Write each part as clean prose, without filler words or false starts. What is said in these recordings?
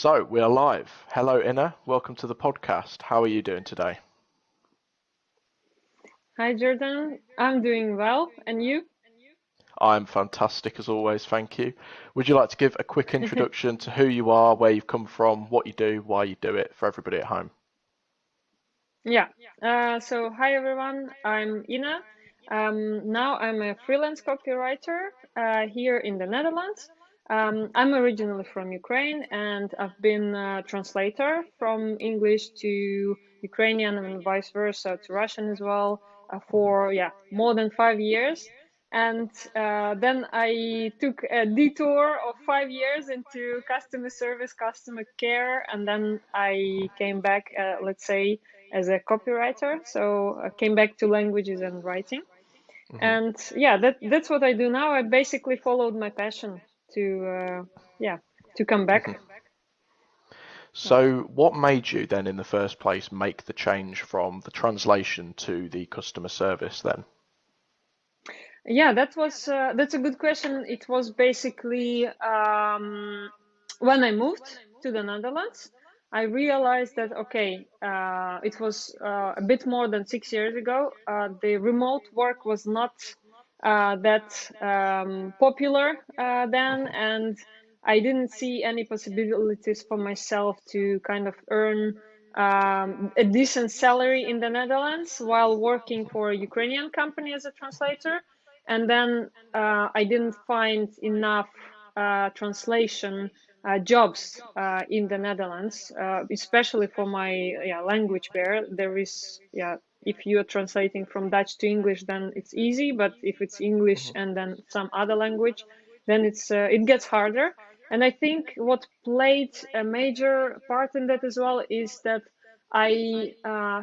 So we are live. Hello, Inna. Welcome to the podcast. How are you doing today? Hi, Jordan. I'm doing well. And you? I'm fantastic as always, thank you. Would you like to give a quick introduction to who you are, where you've come from, what you do, why you do it for everybody at home? Yeah. Hi, everyone. I'm Ina. Now I'm a freelance copywriter here in the Netherlands. I'm originally from Ukraine and I've been a translator from English to Ukrainian and vice versa to Russian as well for more than 5 years. And then I took a detour of 5 years into customer service, customer care, and then I came back, let's say, as a copywriter. So I came back to languages and writing. Hmm. And yeah, that's what I do now. I basically followed my passion to yeah to come back. Hmm. Yeah. So what made you then in the first place make the change from the translation to the customer service then? Yeah, that's a good question. It was basically when I moved to the Netherlands, I realized that okay, it was a bit more than 6 years ago. The remote work was not that popular then, Hmm. and I didn't see any possibilities for myself to kind of earn a decent salary in the Netherlands while working for a Ukrainian company as a translator. And then I didn't find enough translation jobs in the Netherlands, especially for my language barrier. There is, if you are translating from Dutch to English, then it's easy. But if it's English and then some other language, then it gets harder. And I think what played a major part in that as well is that I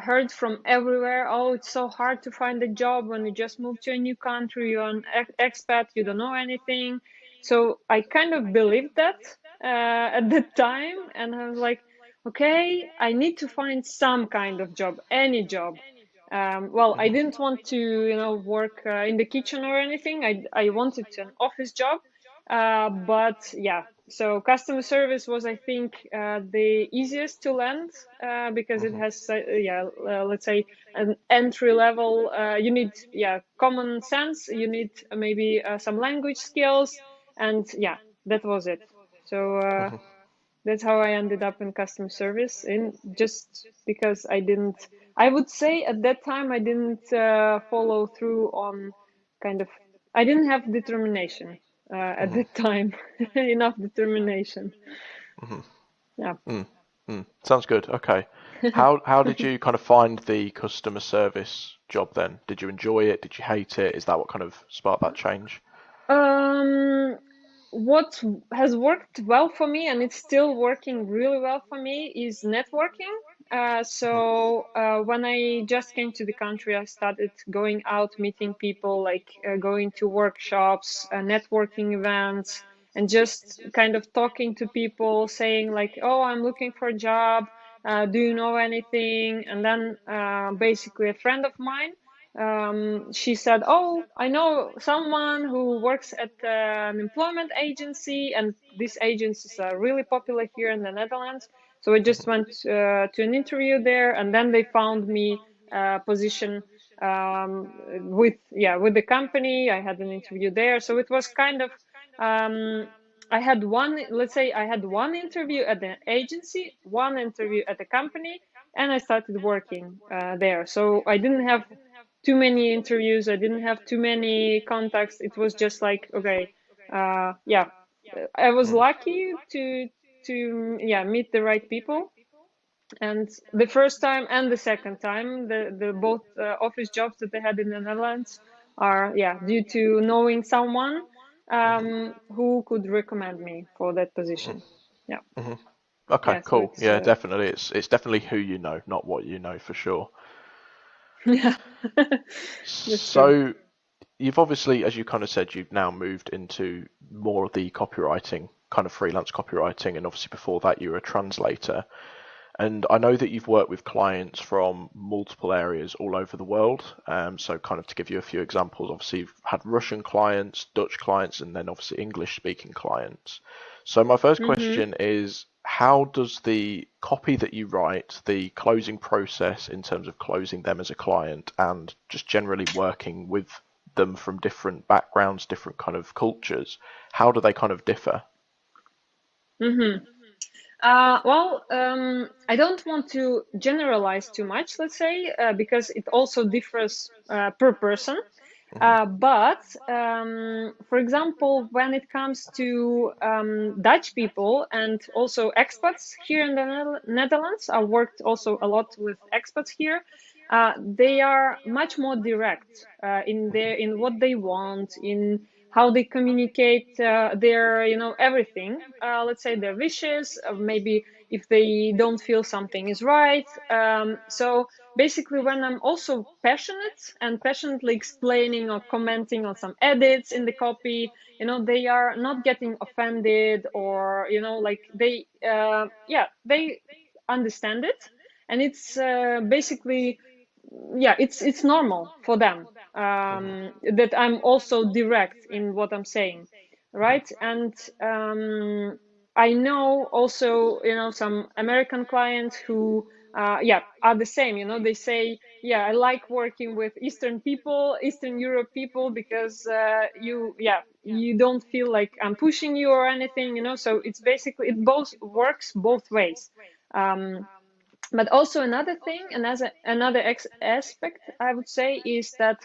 heard from everywhere, oh, it's so hard to find a job when you just moved to a new country, you're an expat, you don't know anything. So I kind of believed that at the time. And I was like, okay, I need to find some kind of job, any job. Well, I Hmm. didn't want to, work in the kitchen or anything. I wanted an office job. But yeah, so customer service was, I think, the easiest to land because it Hmm. has, let's say, an entry level. You need, common sense. You need maybe some language skills, and yeah, that was it. So Hmm. that's how I ended up in customer service, in just because I didn't. I would say at that time I didn't follow through on kind of. I didn't have determination at Hmm. that time, enough determination. Hmm. Yeah. Mm. Mm. Sounds good. Okay. How did you kind of find the customer service job then? Did you enjoy it? Did you hate it? Is that what kind of sparked that change? Um, what has worked well for me, and it's still working really well for me, is networking. When I just came to the country, I started going out, meeting people, like going to workshops, networking events, and just kind of talking to people, saying like, "Oh, I'm looking for a job. Do you know anything?" And then basically, a friend of mine she said, "Oh, I know someone who works at an employment agency, and these agencies are really popular here in the Netherlands." So I just went to an interview there, and then they found me a position with the company. I had an interview there, so it was kind of. Um, I had one, let's say, I had one interview at the agency, one interview at the company, and I started working there. So I didn't have too many interviews. I didn't have too many contacts. It was just like, okay, yeah, I was Mhm. lucky to meet the right people. And the first time and the second time, the both office jobs that I had in the Netherlands are due to knowing someone who could recommend me for that position. Yeah, Hmm. Okay, yeah. So cool. it's Yeah, definitely. It's definitely who you know, not what you know for sure. yeah, that's true. So you've obviously, as you kind of said, you've now moved into more of the copywriting, kind of freelance copywriting, and obviously before that you were a translator. And I know that you've worked with clients from multiple areas all over the world. So kind of to give you a few examples, obviously you've had Russian clients, Dutch clients, and then obviously English speaking clients. So my first Mm-hmm. question is, how does the copy that you write, the closing process in terms of closing them as a client, and just generally working with them from different backgrounds, different kind of cultures, how do they kind of differ? Mm-hmm. I don't want to generalize too much, let's say, because it also differs per person. Hmm. But for example, when it comes to Dutch people and also expats here in the Netherlands, I worked also a lot with expats here. They are much more direct in what they want, in how they communicate their, everything. Let's say their wishes, maybe if they don't feel something is right. So basically, when I'm also passionate and passionately explaining or commenting on some edits in the copy, they are not getting offended, or like they understand it, and it's basically, yeah, it's normal for them, that I'm also direct in what I'm saying, right? And I know also, some American clients who yeah, are the same. They say, yeah, I like working with Eastern people, Eastern Europe people, because you don't feel like I'm pushing you or anything, so it's basically, it both works both ways. But also another thing, and as another aspect, I would say, is that,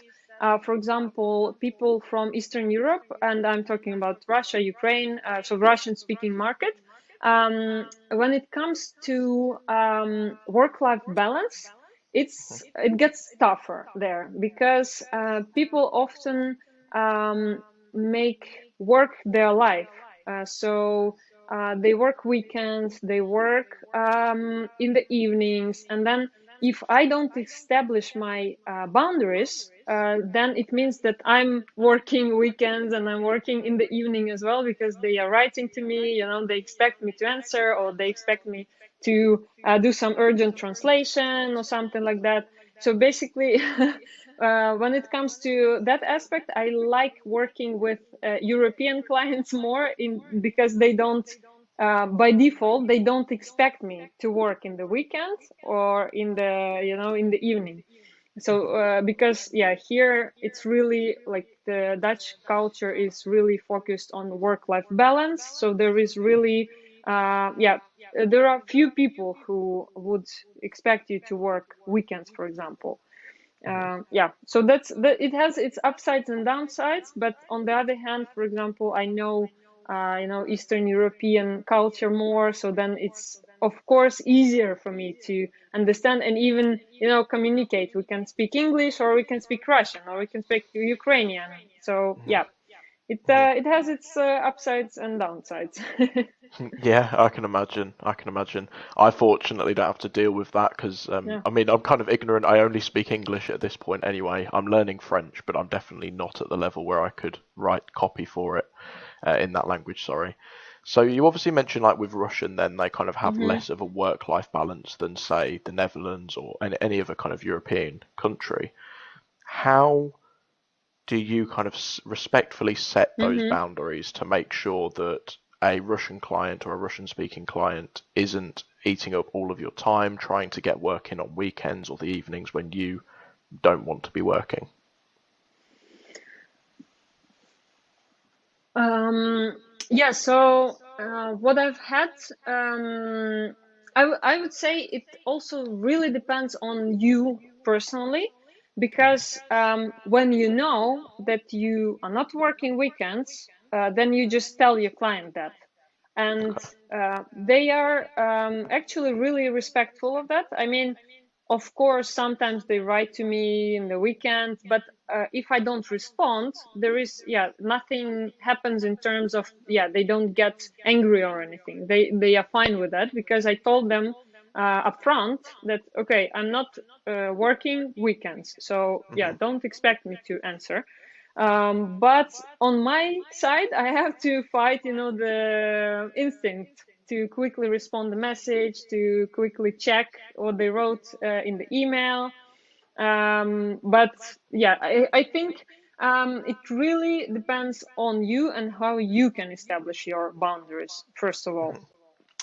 for example, people from Eastern Europe, and I'm talking about Russia, Ukraine, so Russian-speaking market, when it comes to work-life balance, it gets tougher there, because people often make work their life. So they work weekends, they work in the evenings, and then if I don't establish my boundaries, then it means that I'm working weekends and I'm working in the evening as well, because they are writing to me, they expect me to answer, or they expect me to do some urgent translation or something like that. So basically, when it comes to that aspect, I like working with European clients more, in because they don't, by default, they don't expect me to work in the weekend or in the, in the evening. So because, yeah, here it's really like the Dutch culture is really focused on work-life balance. So there is really, there are few people who would expect you to work weekends, for example. Yeah, so it has its upsides and downsides. But on the other hand, for example, I know, Eastern European culture more, so then it's of course easier for me to understand and even, communicate. We can speak English, or we can speak Russian, or we can speak Ukrainian. So yeah, it has its upsides and downsides. Yeah, I can imagine. I can imagine. I fortunately don't have to deal with that because, Yeah. I mean, I'm kind of ignorant. I only speak English at this point anyway. I'm learning French, but I'm definitely not at the level where I could write copy for it in that language, sorry. So you obviously mentioned like with Russian, then they kind of have Hmm. less of a work-life balance than say the Netherlands or any other kind of European country. How do you kind of respectfully set those Hmm. boundaries to make sure that a Russian client or a Russian speaking client isn't eating up all of your time trying to get work in on weekends or the evenings when you don't want to be working? Um, yeah, so what I've had, I would say it also really depends on you personally, because when you know that you are not working weekends, then you just tell your client that. And Okay. they are actually really respectful of that. I mean, of course, sometimes they write to me in the weekend, but if I don't respond, there is, yeah, nothing happens in terms of, yeah, they don't get angry or anything. They are fine with that, because I told them upfront that, okay, I'm not working weekends, so yeah, Hmm. don't expect me to answer. But on my side, I have to fight, the instinct to quickly respond the message, to quickly check what they wrote in the email. But yeah, I think it really depends on you and how you can establish your boundaries, first of all.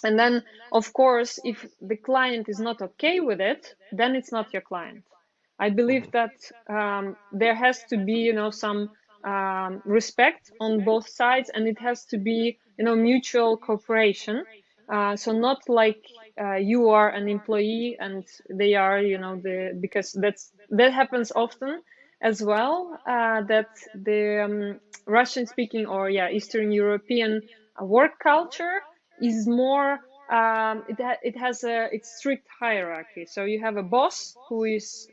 And then, of course, if the client is not okay with it, then it's not your client. I believe Mhm. that there has to be, some respect on both sides, and it has to be, mutual cooperation. So not like you are an employee and they are, because that happens often as well. That the Russian speaking, or Eastern European work culture is more, it has it's strict hierarchy. So you have a boss who is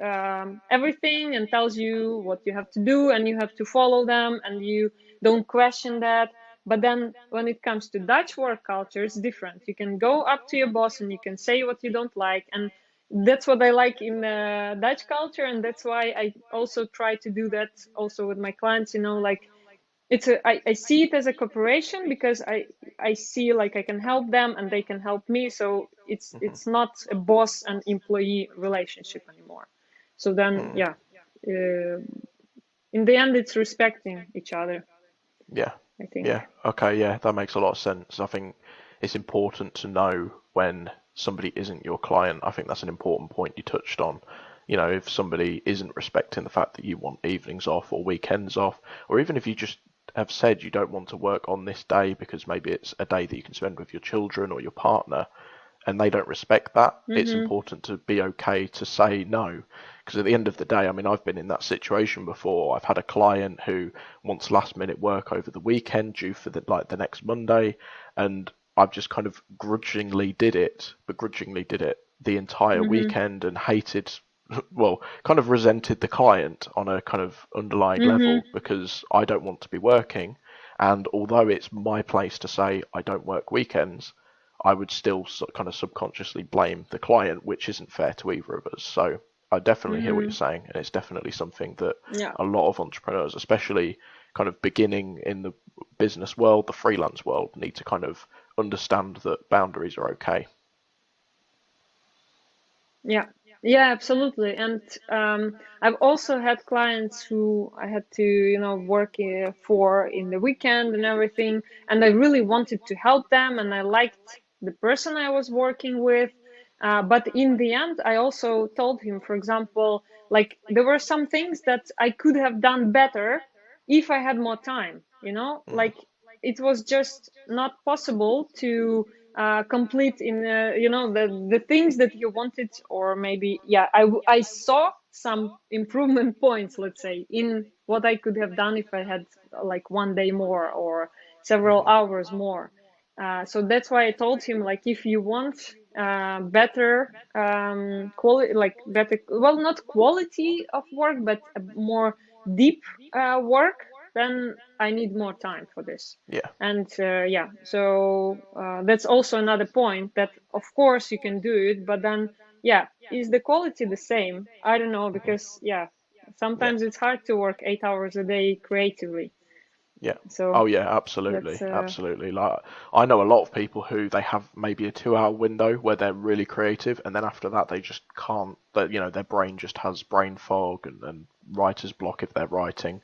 everything and tells you what you have to do, and you have to follow them, and you don't question that. But then when it comes to Dutch work culture, it's different. You can go up to your boss and you can say what you don't like, and that's what I like in Dutch culture, and that's why I also try to do that also with my clients. Like, I see it as a cooperation, because I see like I can help them and they can help me. So Mhm. it's not a boss and employee relationship anymore. So then, Mm. yeah, uh, in the end, it's respecting each other, Yeah. I think. Yeah. Okay. Yeah, that makes a lot of sense. I think it's important to know when somebody isn't your client. I think that's an important point you touched on. If somebody isn't respecting the fact that you want evenings off or weekends off, or even if you just have said you don't want to work on this day because maybe it's a day that you can spend with your children or your partner, and they don't respect that, it's Mm-hmm. important to be okay to say no. Because at the end of the day, I mean, I've been in that situation before. I've had a client who wants last minute work over the weekend due for the next Monday, and I've just kind of begrudgingly did it the entire Mm-hmm. weekend and hated, well, kind of resented the client on a kind of underlying Mm-hmm. level because I don't want to be working. And although it's my place to say I don't work weekends, I would still kind of subconsciously blame the client, which isn't fair to either of us. So I definitely hear what you're Mm-hmm. saying, and it's definitely something that Yeah. a lot of entrepreneurs, especially kind of beginning in the business world, the freelance world, need to kind of understand that boundaries are okay. Yeah, yeah, absolutely. And I've also had clients who I had to, work for in the weekend and everything. And I really wanted to help them, and I liked the person I was working with. But in the end, I also told him, for example, like there were some things that I could have done better if I had more time, Mm, like it was just not possible to complete in the things that you wanted. Or maybe, yeah, I saw some improvement points, let's say, in what I could have done if I had like one day more or several mhm, hours more. So that's why I told him, like, if you want better quality, like better, well, not quality of work, but a more deep work, then I need more time for this. yeah. And yeah, so that's also another point, that of course you can do it, but then, yeah, is the quality the same? I don't know, Mhm, because, yeah, yeah. sometimes it's hard to work 8 hours a day creatively. Yeah. So Oh yeah, that's absolutely, absolutely. Like I know a lot of people who they have maybe a 2 hour window where they're really creative, and then after that they just can't. That their brain just has brain fog and writer's block if they're writing,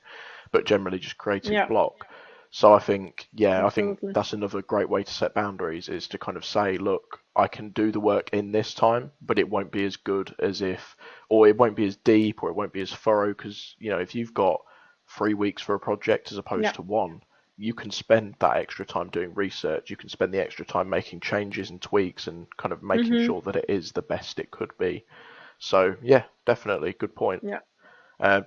but generally just creative yeah, block. So I think absolutely. that's another great way to set boundaries is to kind of say, look, I can do the work in this time, but it won't be as good as if, or it won't be as deep, or it won't be as thorough because if you've got 3 weeks for a project as Yeah. opposed to one, you can spend that extra time doing research. You can spend the extra time making changes and tweaks and kind of making Mm-hmm. sure that it is the best it could be. So, yeah, definitely, good point. Yeah.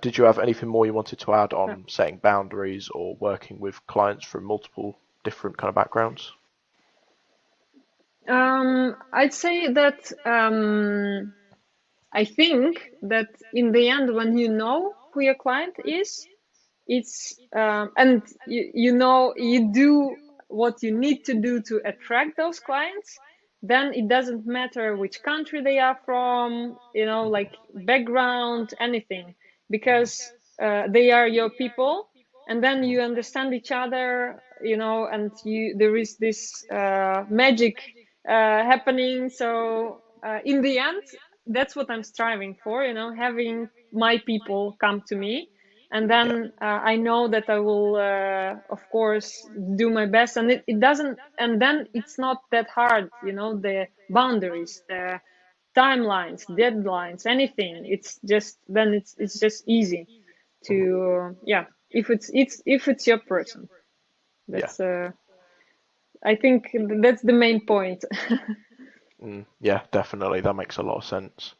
Did you have anything more you wanted to add Yeah. on setting boundaries or working with clients from multiple different kind of backgrounds? I'd say that I think that in the end, when you know who your client is, it's and you do what you need to do to attract those clients, then it doesn't matter which country they are from, like background, anything, because they are your people, and then you understand each other, and there is this magic happening. So in the end, that's what I'm striving for, having my people come to me. and Yeah. then I know that I will of course do my best, and it doesn't, and then it's not that hard, the boundaries, the timelines, deadlines, anything. It's just, then it's just easy Mhm. to yeah, if it's your person. Yeah. That's I think that's the main point. Yeah, definitely. That makes a lot of sense.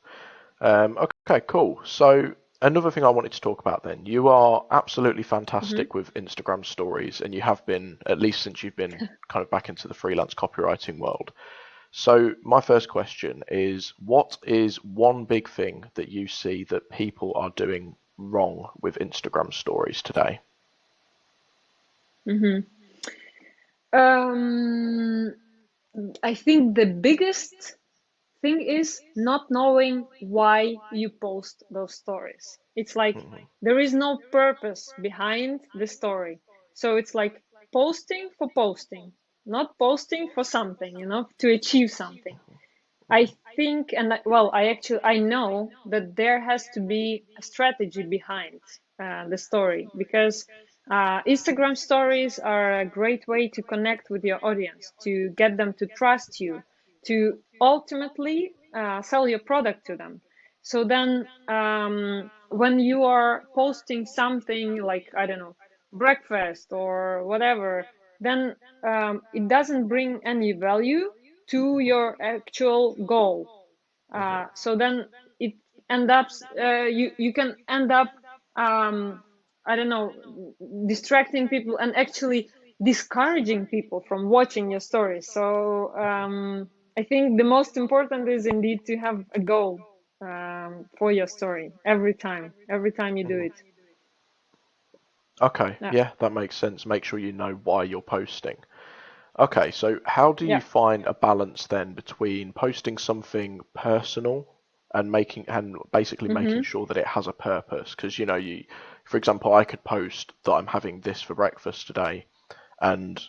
Okay, cool. So another thing I wanted to talk about then, you are absolutely Hmm. fantastic with Instagram stories, and you have been at least since you've been kind of back into the freelance copywriting world. So my first question is, what is one big thing that you see that people are doing wrong with Instagram stories today? Hmm. um I think the biggest thing is not knowing why you post those stories. It's like Hmm. there is no purpose behind the story. So it's like posting for posting, not posting for something, to achieve something. I think, and well, I know that there has to be a strategy behind the story, because Instagram stories are a great way to connect with your audience, to get them to trust you, to ultimately sell your product to them. So then, when you are posting something like, I don't know, breakfast or whatever, then it doesn't bring any value to your actual goal. So then it end up, you can end up, I don't know, distracting people and actually discouraging people from watching your stories. So I think the most important is indeed to have a goal for your story every time you do Hmm. it. Okay, Yeah. yeah, that makes sense. Make sure you know why you're posting. Okay, so how do you Yeah. find a balance then between posting something personal and basically making Mm-hmm. sure that it has a purpose? Because for example, I could post that I'm having this for breakfast today, and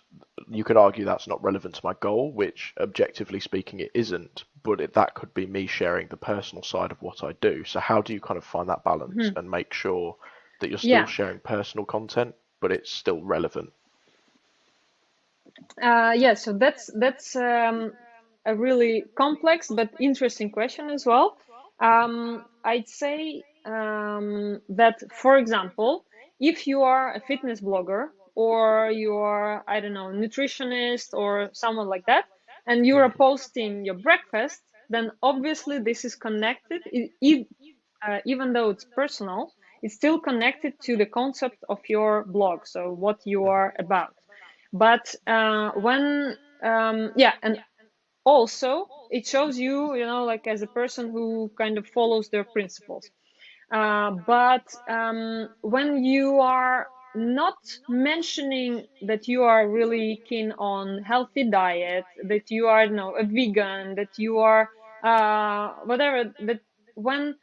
you could argue that's not relevant to my goal, which objectively speaking it isn't, but that could be me sharing the personal side of what I do. So how do you kind of find that balance Mm-hmm. and make sure that you're still Yeah. sharing personal content, but it's still relevant? Yeah, so that's a really complex but interesting question as well. I'd say that, for example, if you are a fitness blogger, or you are, I don't know, nutritionist or someone like that, and you are Hmm. posting your breakfast, then obviously this is connected. Even though it's personal, it's still connected to the concept of your blog, so what you are about. But when yeah, and also it shows you, like, as a person who kind of follows their principles. But when you are not mentioning that you are really keen on healthy diet, that you are, a vegan, that you are whatever, that when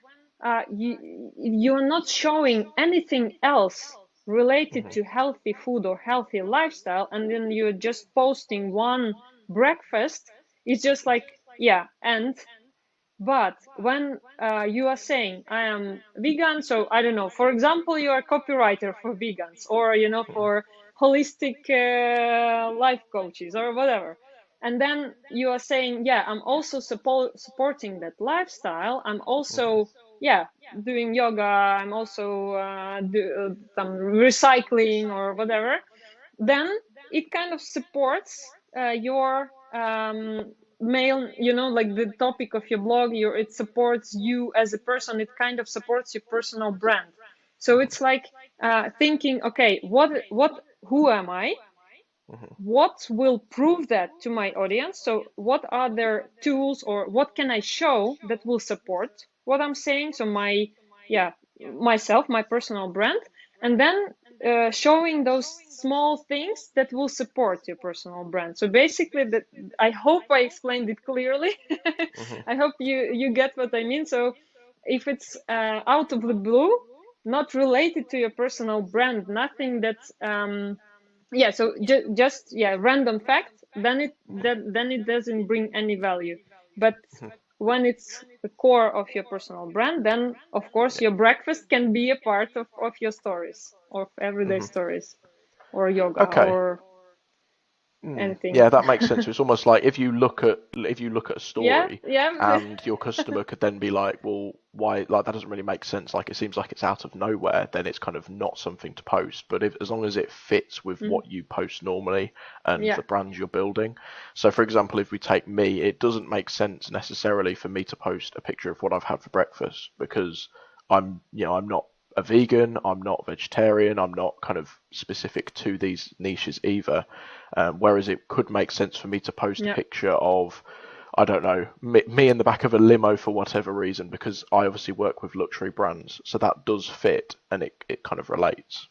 you're not showing anything else related to healthy food or healthy lifestyle, and then you're just posting one breakfast, it's just like, yeah, and but when you are saying I am vegan, so I don't know, for example, you are a copywriter for vegans, or for holistic life coaches or whatever, and then you are saying, yeah, I'm also supporting that lifestyle. I'm also, yeah, doing yoga. I'm also some recycling or whatever. Then it kind of supports your mail, like the topic of your blog. It supports you as a person. It kind of supports your personal brand. So it's like thinking, okay, who am I? What will prove that to my audience? So what are their tools, or what can I show that will support what I'm saying? So yeah, myself, my personal brand, and then showing those small things that will support your personal brand. So basically, that, I hope I explained it clearly. Hmm. I hope you get what I mean. So if it's out of the blue, not related to your personal brand, nothing that's yeah, so just, yeah, random fact, then it doesn't bring any value. But when it's the core of your personal brand, then of course your breakfast can be a part of your stories, of everyday Hmm. stories, or yoga, Okay. or anything. Yeah, that makes sense. It's almost like if you look at a Yeah, story, yeah. and your customer could then be like, well, why? Like that doesn't really make sense. Like it seems like it's out of nowhere. Then it's kind of not something to post. But if as long as it fits with Mhm. what you post normally and Yeah. the brand you're building. So, for example, if we take me, it doesn't make sense necessarily for me to post a picture of what I've had for breakfast because I'm not a vegan, I'm not vegetarian, I'm not kind of specific to these niches either. Whereas it could make sense for me to post a Yeah. picture of, I don't know, me in the back of a limo for whatever reason, because I obviously work with luxury brands, so that does fit and it kind of relates.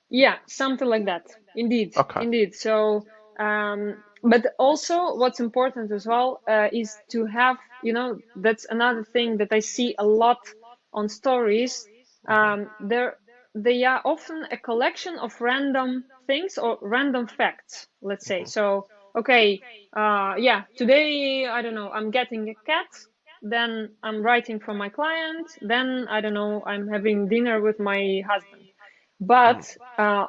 Yeah, something like that. Indeed, Okay. indeed. So, but also what's important as well is to have, that's another thing that I see a lot on stories. There, they are often a collection of random things or random facts, let's say. So, okay, yeah, today, I don't know, I'm getting a cat, then I'm writing for my client, then, I don't know, I'm having dinner with my husband. But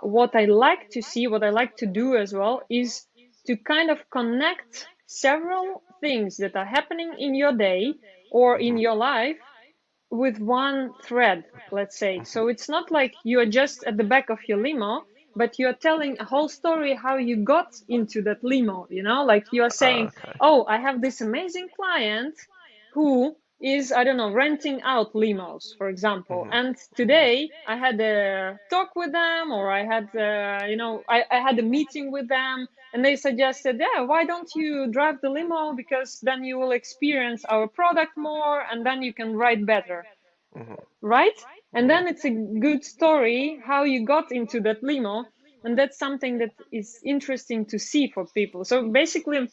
what I like to see, what I like to do as well, is to kind of connect several things that are happening in your day or in your life with one thread, let's say. So it's not like you are just at the back of your limo, but you're telling a whole story how you got into that limo, like you are saying, Okay. oh, I have this amazing client who is, I don't know, renting out limos, for example. And today I had a talk with them, or I had, I had a meeting with them, and they suggested, yeah, why don't you drive the limo? Because then you will experience our product more, and then you can write better, right? And then it's a good story how you got into that limo. And that's something that is interesting to see for people. So basically,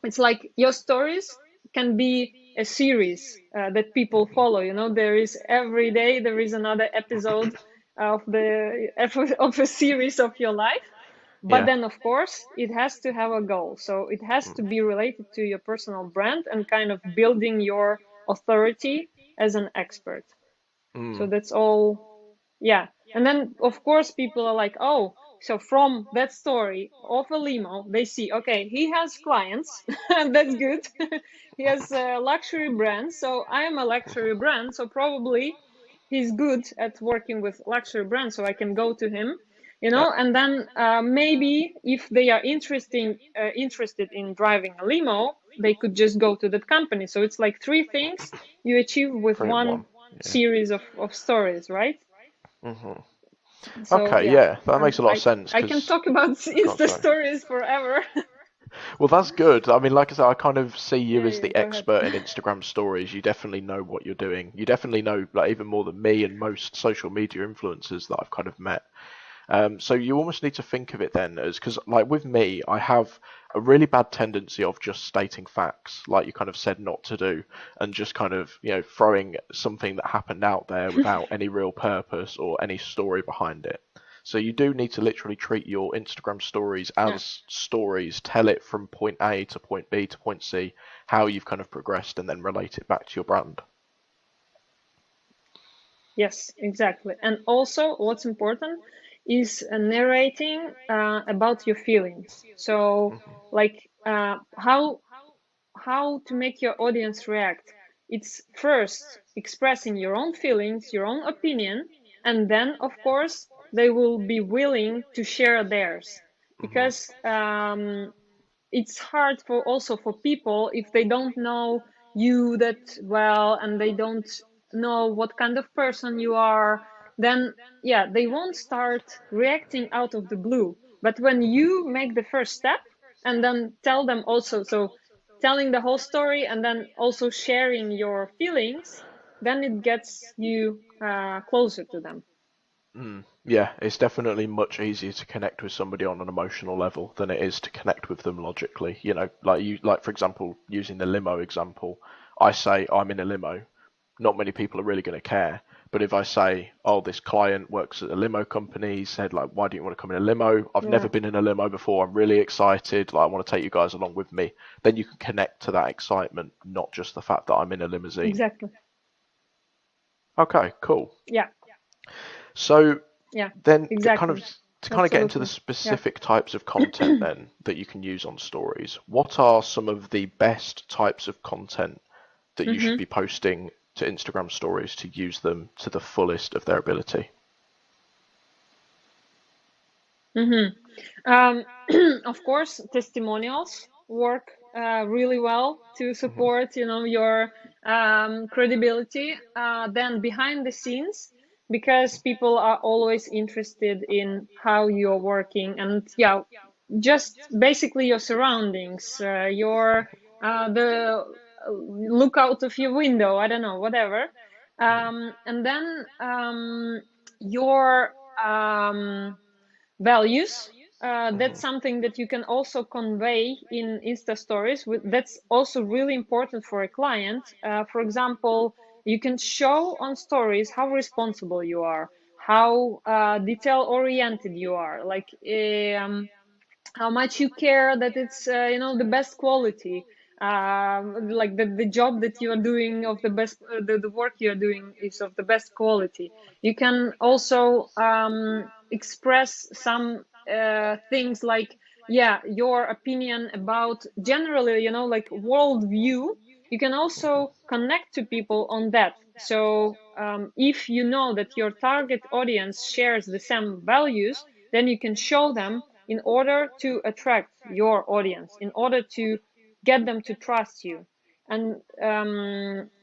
it's like your stories can be a series that people follow. There is every day there is another episode of a series of your life. But Yeah. then, of course, it has to have a goal. So it has to be related to your personal brand and kind of building your authority as an expert. So Mm. that's all. Yeah. And then, of course, people are like, oh, so from that story of a limo, they see, okay, he has clients. And that's good. He has a luxury brand. So I am a luxury brand. So probably he's good at working with luxury brands. So I can go to him, Yeah. and then maybe if they are interested in driving a limo, they could just go to that company. So it's like three things you achieve with Three in one one. Yeah. series of stories, right? Hmm. So Okay. yeah, Yeah, that makes a lot of sense I can because. talk about Go on, Insta sorry. stories forever. Well, that's good. I mean, like I said, I kind of see you Yeah, as yeah, the go ahead. expert in Instagram stories. You definitely know what you're doing. You definitely know, like, even more than me and most social media influencers that I've kind of met. So you almost need to think of it then as, because like with me, I have a really bad tendency of just stating facts, like you kind of said not to do, and just kind of, throwing something that happened out there without any real purpose or any story behind it. So you do need to literally treat your Instagram stories Yeah. as stories, tell it from point A to point B to point C, how you've kind of progressed, and then relate it back to your brand. Yes, exactly. And also, what's important is narrating about your feelings. So, like, how to make your audience react. It's first expressing your own feelings, your own opinion, and then, of course, they will be willing to share theirs. Hmm. Because it's hard for also for people if they don't know you that well and they don't know what kind of person you are, then yeah, they won't start reacting out of the blue. But when you make the first step and then tell them also, so telling the whole story and then also sharing your feelings, then it gets you closer to them. Yeah, it's definitely much easier to connect with somebody on an emotional level than it is to connect with them logically. Like for example, using the limo example, I say I'm in a limo. Not many people are really going to care. But if I say, oh, this client works at a limo company, he said, like, why do you want to come in a limo? I've never been in a limo before. I'm really excited. Like, I want to take you guys along with me. Then you can connect to that excitement, not just the fact that I'm in a limousine. Exactly. Okay, cool. Yeah. So Yeah. then Exactly. to kind of get into the Absolutely. specific types of content then that you can use on stories, what are some of the best types of content that you should be posting to Instagram stories to use them to the fullest of their ability? Of course, testimonials work really well to support, your credibility. Then behind the scenes, because people are always interested in how you're working, and yeah, just basically your surroundings, your the look out of your window. I don't know, whatever. And then your values. That's something that you can also convey in Insta stories. That's also really important for a client. For example, you can show on stories how responsible you are, how detail oriented you are, like how much you care that it's the best quality, like the job that you are doing of the best, the work you are doing is of the best quality. You can also express some things like, yeah, your opinion about generally, like world view. You can also connect to people on that. So if you know that your target audience shares the same values, then you can show them in order to attract your audience, in order to get them to trust you. And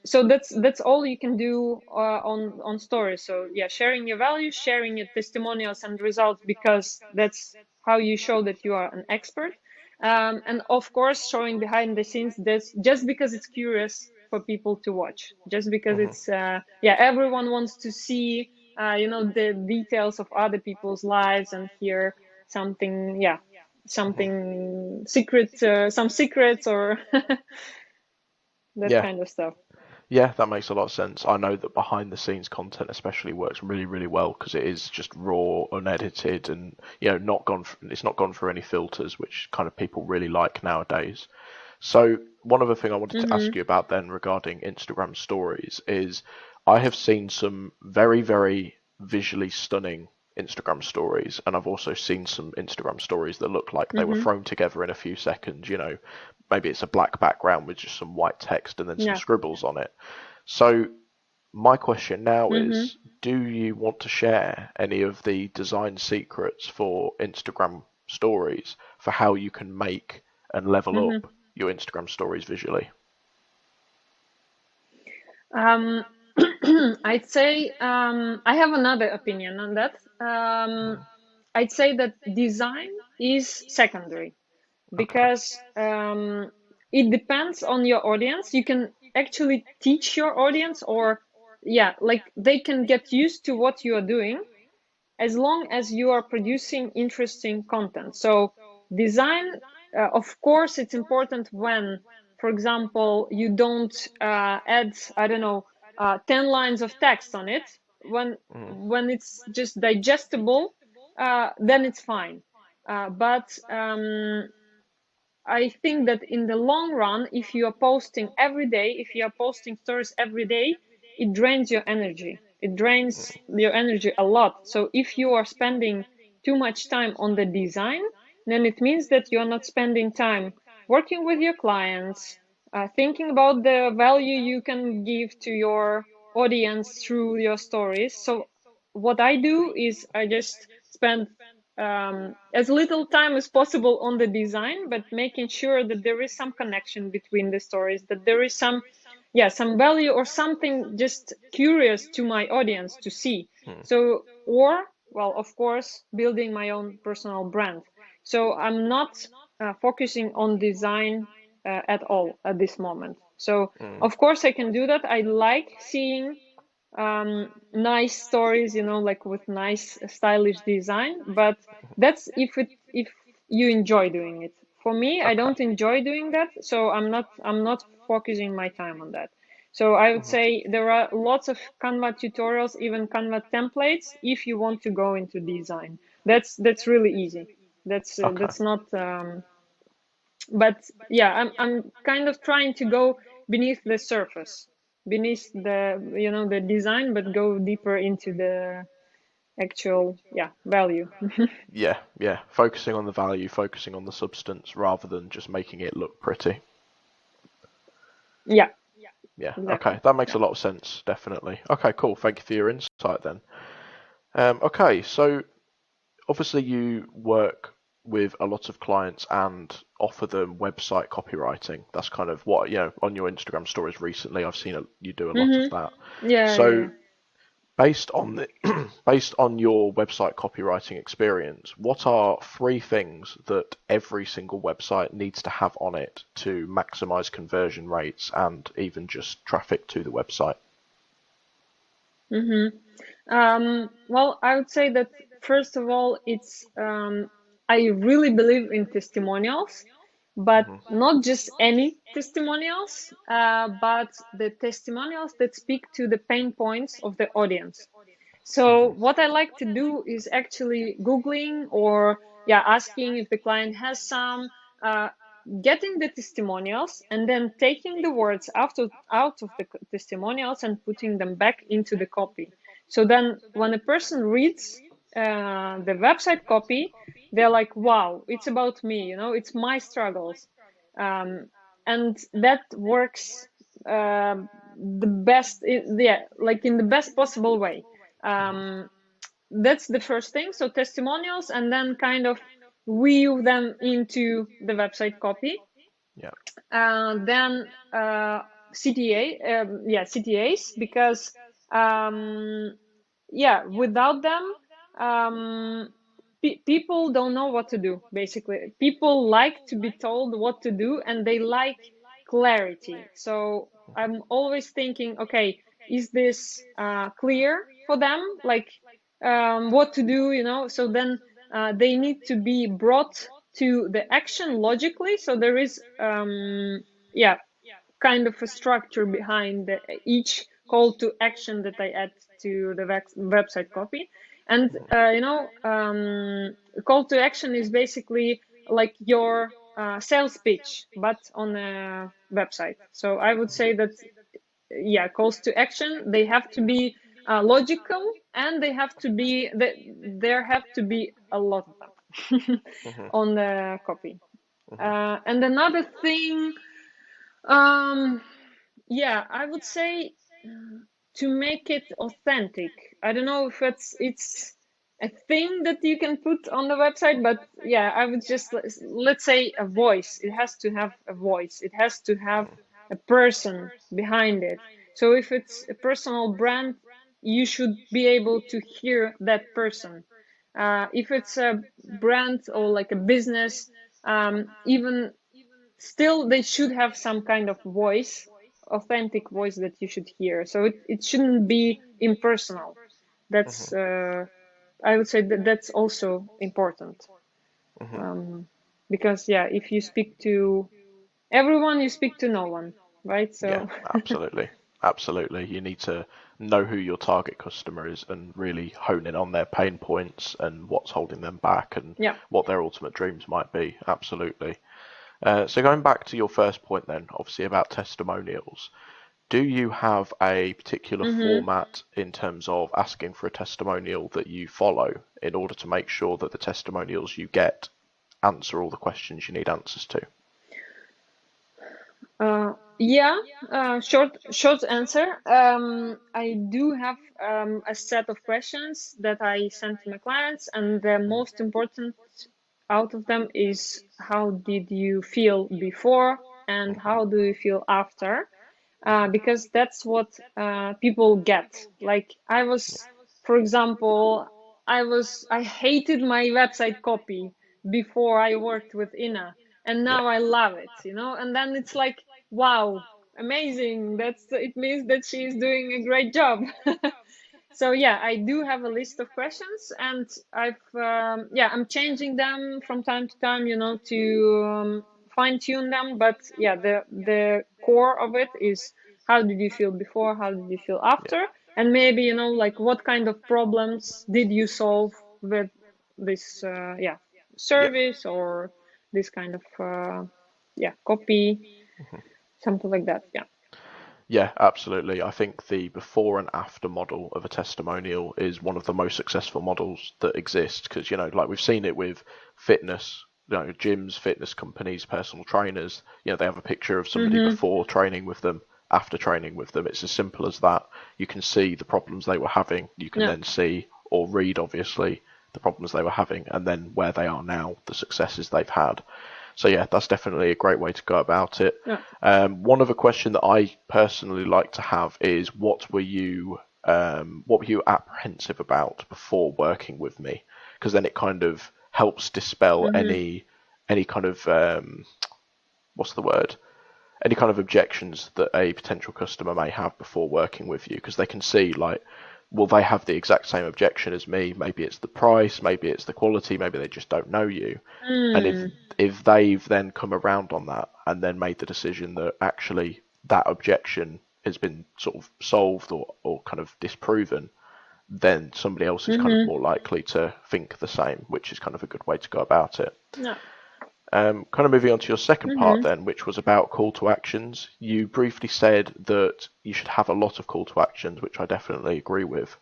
so that's all you can do on stories. So yeah, sharing your values, sharing your testimonials and results, because that's how you show that you are an expert. And of course, showing behind the scenes, that's just because it's curious for people to watch, just because it's yeah, everyone wants to see the details of other people's lives and hear something, yeah, something secret, some secrets, or that Yeah, kind of stuff. yeah, that makes a lot of sense. I know that behind the scenes content especially works really, really well because it is just raw, unedited, and not gone. It's not gone through any filters, which kind of people really like nowadays. So one other thing I wanted to ask you about then regarding Instagram stories is I have seen some very, very visually stunning Instagram stories, and I've also seen some Instagram stories that look like they were thrown together in a few seconds. Maybe it's a black background with just some white text and then some Yeah. scribbles on it. So my question now Mm-hmm. is, do you want to share any of the design secrets for Instagram stories for how you can make and level Mm-hmm. up your Instagram stories visually? Um, I'd say I have another opinion on that. I'd say that design is secondary, Okay. because it depends on your audience. You can actually teach your audience, or yeah, like they can get used to what you are doing as long as you are producing interesting content. So design, of course, it's important when, for example, you don't add, I don't know, 10 lines of text on it. When it's just digestible, then it's fine. But I think that in the long run, if you are posting every day, if you are posting stories every day, it drains your energy. It drains your energy a lot. So if you are spending too much time on the design, then it means that you are not spending time working with your clients, thinking about the value you can give to your audience through your stories. So what I do is I just spend as little time as possible on the design, but making sure that there is some connection between the stories, that there is some, yeah, some value or something just curious to my audience to see. So, or, well, of course, building my own personal brand. So I'm not focusing on design at all at this moment. So, of course, I can do that. I like seeing nice stories, like with nice stylish design, but that's if you enjoy doing it. For me, I Okay. don't enjoy doing that, so I'm not focusing my time on that. So I would say there are lots of Canva tutorials, even Canva templates, if you want to go into design. That's really easy. Okay. That's not. But yeah, I'm kind of trying to go beneath the surface, beneath the design, but go deeper into the actual value. Yeah, yeah. Focusing on the value, focusing on the substance rather than just making it look pretty. Yeah, Yeah, exactly. okay. That makes Yeah. a lot of sense, definitely. Okay, cool. Thank you for your insight then. Okay, so obviously you work with a lot of clients and offer them website copywriting. That's kind of what, on your Instagram stories recently, I've seen you do a lot of Mm-hmm. that. Yeah, yeah, So yeah. based on the based on your website copywriting experience, what are three things that every single website needs to have on it to maximize conversion rates and even just traffic to the website? Mm-hmm. Well, I would say that first of all, it's I really believe in testimonials, but Hmm. not just any testimonials, but the testimonials that speak to the pain points of the audience. So Hmm. what I like to do is actually Googling or asking if the client has some, uh, getting the testimonials and then taking the words out of the testimonials and putting them back into the copy. So then when a person reads the website copy, they're like, wow, it's about me, it's my struggles. Um, and that works the best, like in the best possible way. um, that's the first thing. So testimonials, and then kind of weave them into the website copy. Yeah. Then CTAs, because without them, people don't know what to do. Basically, people like to be told what to do, and they like clarity. So I'm always thinking, okay, is this clear for them? Like what to do, So then they need to be brought to the action logically. So there is yeah kind of a structure behind each call to action that I add to the website copy. And call to action is basically like your sales pitch, but on a website. So I would say that calls to action, they have to be logical, and there have to be a lot of them Hmm. on the copy. Hmm. And another thing, um, I would say to make it authentic. I don't know if it's a thing that you can put on the website, but I would just let's say a voice. It has to have a voice. It has to have a person behind it. So if it's a personal brand, you should be able to hear that person. If it's a brand or like a business, even still they should have some kind of voice, authentic voice that you should hear. So it shouldn't be impersonal. That's Hmm. I would say that that's also important. Hmm. um, because if you speak to everyone, you speak to no one, right? Yeah, So absolutely. Absolutely. You need to know who your target customer is and really hone in on their pain points and what's holding them back and yeah. what their ultimate dreams might be. Absolutely. So going back to your first point then, obviously about testimonials, do you have a particular Mm-hmm. format in terms of asking for a testimonial that you follow in order to make sure that the testimonials you get answer all the questions you need answers to? Yeah, short answer. I do have a set of questions that I send to my clients, and the most important out of them is how did you feel before and how do you feel after? Because that's what people get. Like for example, I hated my website copy before I worked with Inna, and Yeah. now I love it, And then it's like, wow, amazing. It means that she is doing a great job. So I do have a list of questions, and I'm changing them from time to time, to fine tune them. But the core of it is how did you feel before, how did you feel Yeah. after, and maybe, you know, like what kind of problems did you solve with this Yeah. service or this kind of copy, something like that. Yeah. Yeah, absolutely. I think the before and after model of a testimonial is one of the most successful models that exist because, like we've seen it with fitness, gyms, fitness companies, personal trainers, they have a picture of somebody Mm-hmm. before training with them, after training with them. It's as simple as that. You can see the problems they were having. You can Yeah. then see or read, obviously, the problems they were having and then where they are now, the successes they've had. So yeah, that's definitely a great way to go about it. Yeah. One other question that I personally like to have is what were you apprehensive about before working with me? Because then it kind of helps dispel Mm-hmm. any kind of what's the word? Any kind of objections that a potential customer may have before working with you, because they can see like, well, they have the exact same objection as me. Maybe it's the price, maybe it's the quality, maybe they just don't know you. And Mm. if they've then come around on that and then made the decision that actually that objection has been sort of solved or kind of disproven, then somebody else is kind of Mm-hmm. more likely to think the same, which is kind of a good way to go about it. Yeah. Kind of moving on to your second part Mm-hmm. then, which was about call to actions. You briefly said that you should have a lot of call to actions, which I definitely agree with.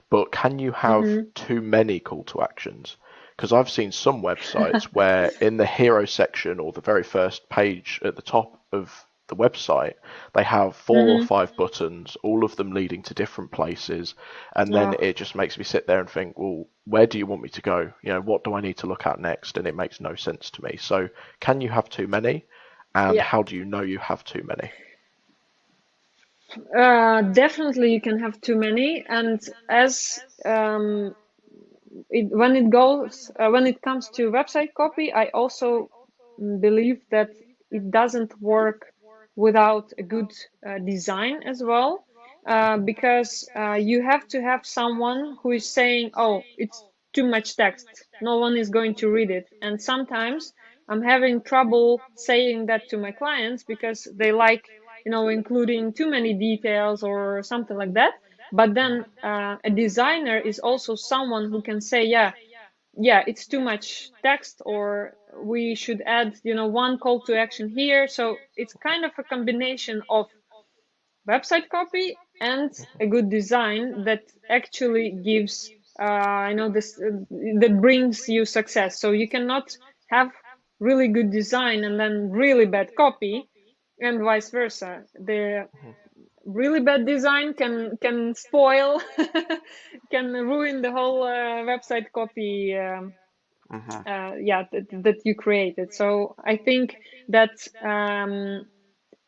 But can you have Mm-hmm. too many call to actions? Because I've seen some websites where in the hero section or the very first page at the top of the website, they have 4 or 5 buttons, all of them leading to different places. And then Oh, it just makes me sit there and think, well, where do you want me to go? What do I need to look at next? And it makes no sense to me. So can you have too many? And yeah. how do you know you have too many? Definitely you can have too many, and as when it comes to website copy, I also believe that it doesn't work without a good design as well, because you have to have someone who is saying, oh, it's too much text, no one is going to read it. And sometimes I'm having trouble saying that to my clients because they like, you know, including too many details or something like that. But then a designer is also someone who can say, yeah, it's too much text, or we should add, you know, one call to action here. So it's kind of a combination of website copy and a good design that actually gives, this that brings you success. So you cannot have really good design and then really bad copy, and vice versa. The really bad design can spoil can ruin the whole website copy, that you created. So I think that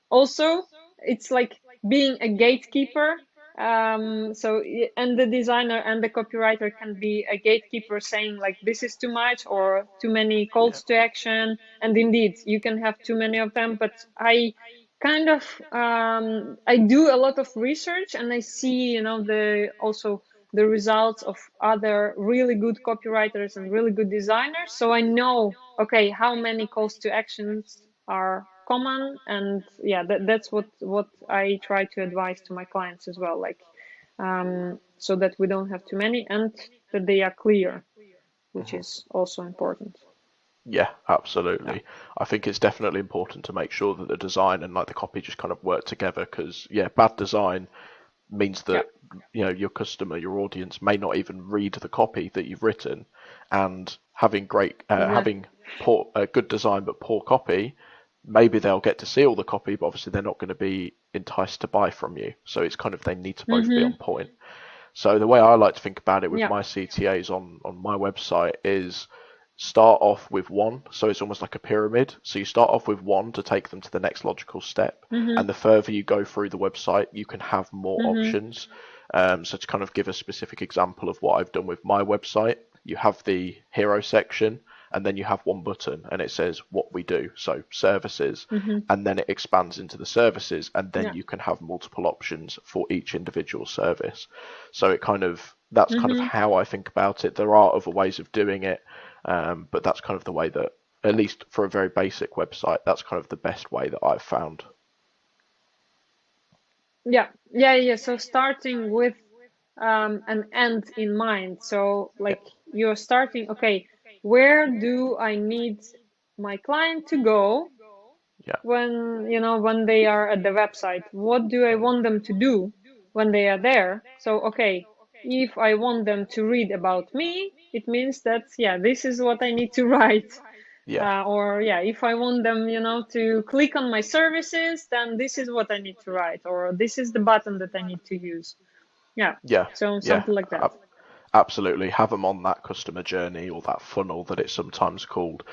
also it's like being a gatekeeper. So and the designer and the copywriter can be a gatekeeper, saying like, this is too much or too many Yeah. calls to action. And indeed you can have too many of them, but I kind of I do a lot of research, and I see, you know, the results of other really good copywriters and really good designers. So I know, okay, how many calls to actions are common. And yeah, that's what I try to advise to my clients as well, like, so that we don't have too many and that they are clear, which is also important. Yeah, Yeah. absolutely. I think it's definitely important to make sure that the design and like the copy just kind of work together because yeah, bad design means Yeah. that your customer, your audience may not even read the copy that you've written, and Yeah. having poor good design but poor copy, maybe they'll get to see all the copy, but obviously they're not going to be enticed to buy from you. So it's kind of they need to both be on Mm-hmm. point. So the way I like to think about it with Yeah. my CTAs on my website is start off with one. So it's almost like a pyramid. So you start off with one to take them to the next logical step. And Mm-hmm. the further you go through the website, you can have more Mm-hmm. options. So to kind of give a specific example of what I've done with my website, you have the hero section and then you have one button and it says what we do. So services, Mm-hmm. and then it expands into the services and then Yeah. you can have multiple options for each individual service. So that's kind of Mm-hmm. how I think about it. There are other ways of doing it, but that's kind of the way that, at least for a very basic website, that's kind of the best way that I've found. Yeah. So starting with an end in mind. So Yeah, like you're starting, okay, where do I need my client to go yeah, when, when they are at the website? What do I want them to do when they are there? So, okay, if I want them to read about me, it means that, yeah, this is what I need to write. yeah, Or yeah, if I want them, to click on my services, then this is what I need to write, or this is the button that I need to use. Yeah. yeah, So yeah. something like that. Absolutely. Have them on that customer journey or that funnel that it's sometimes called.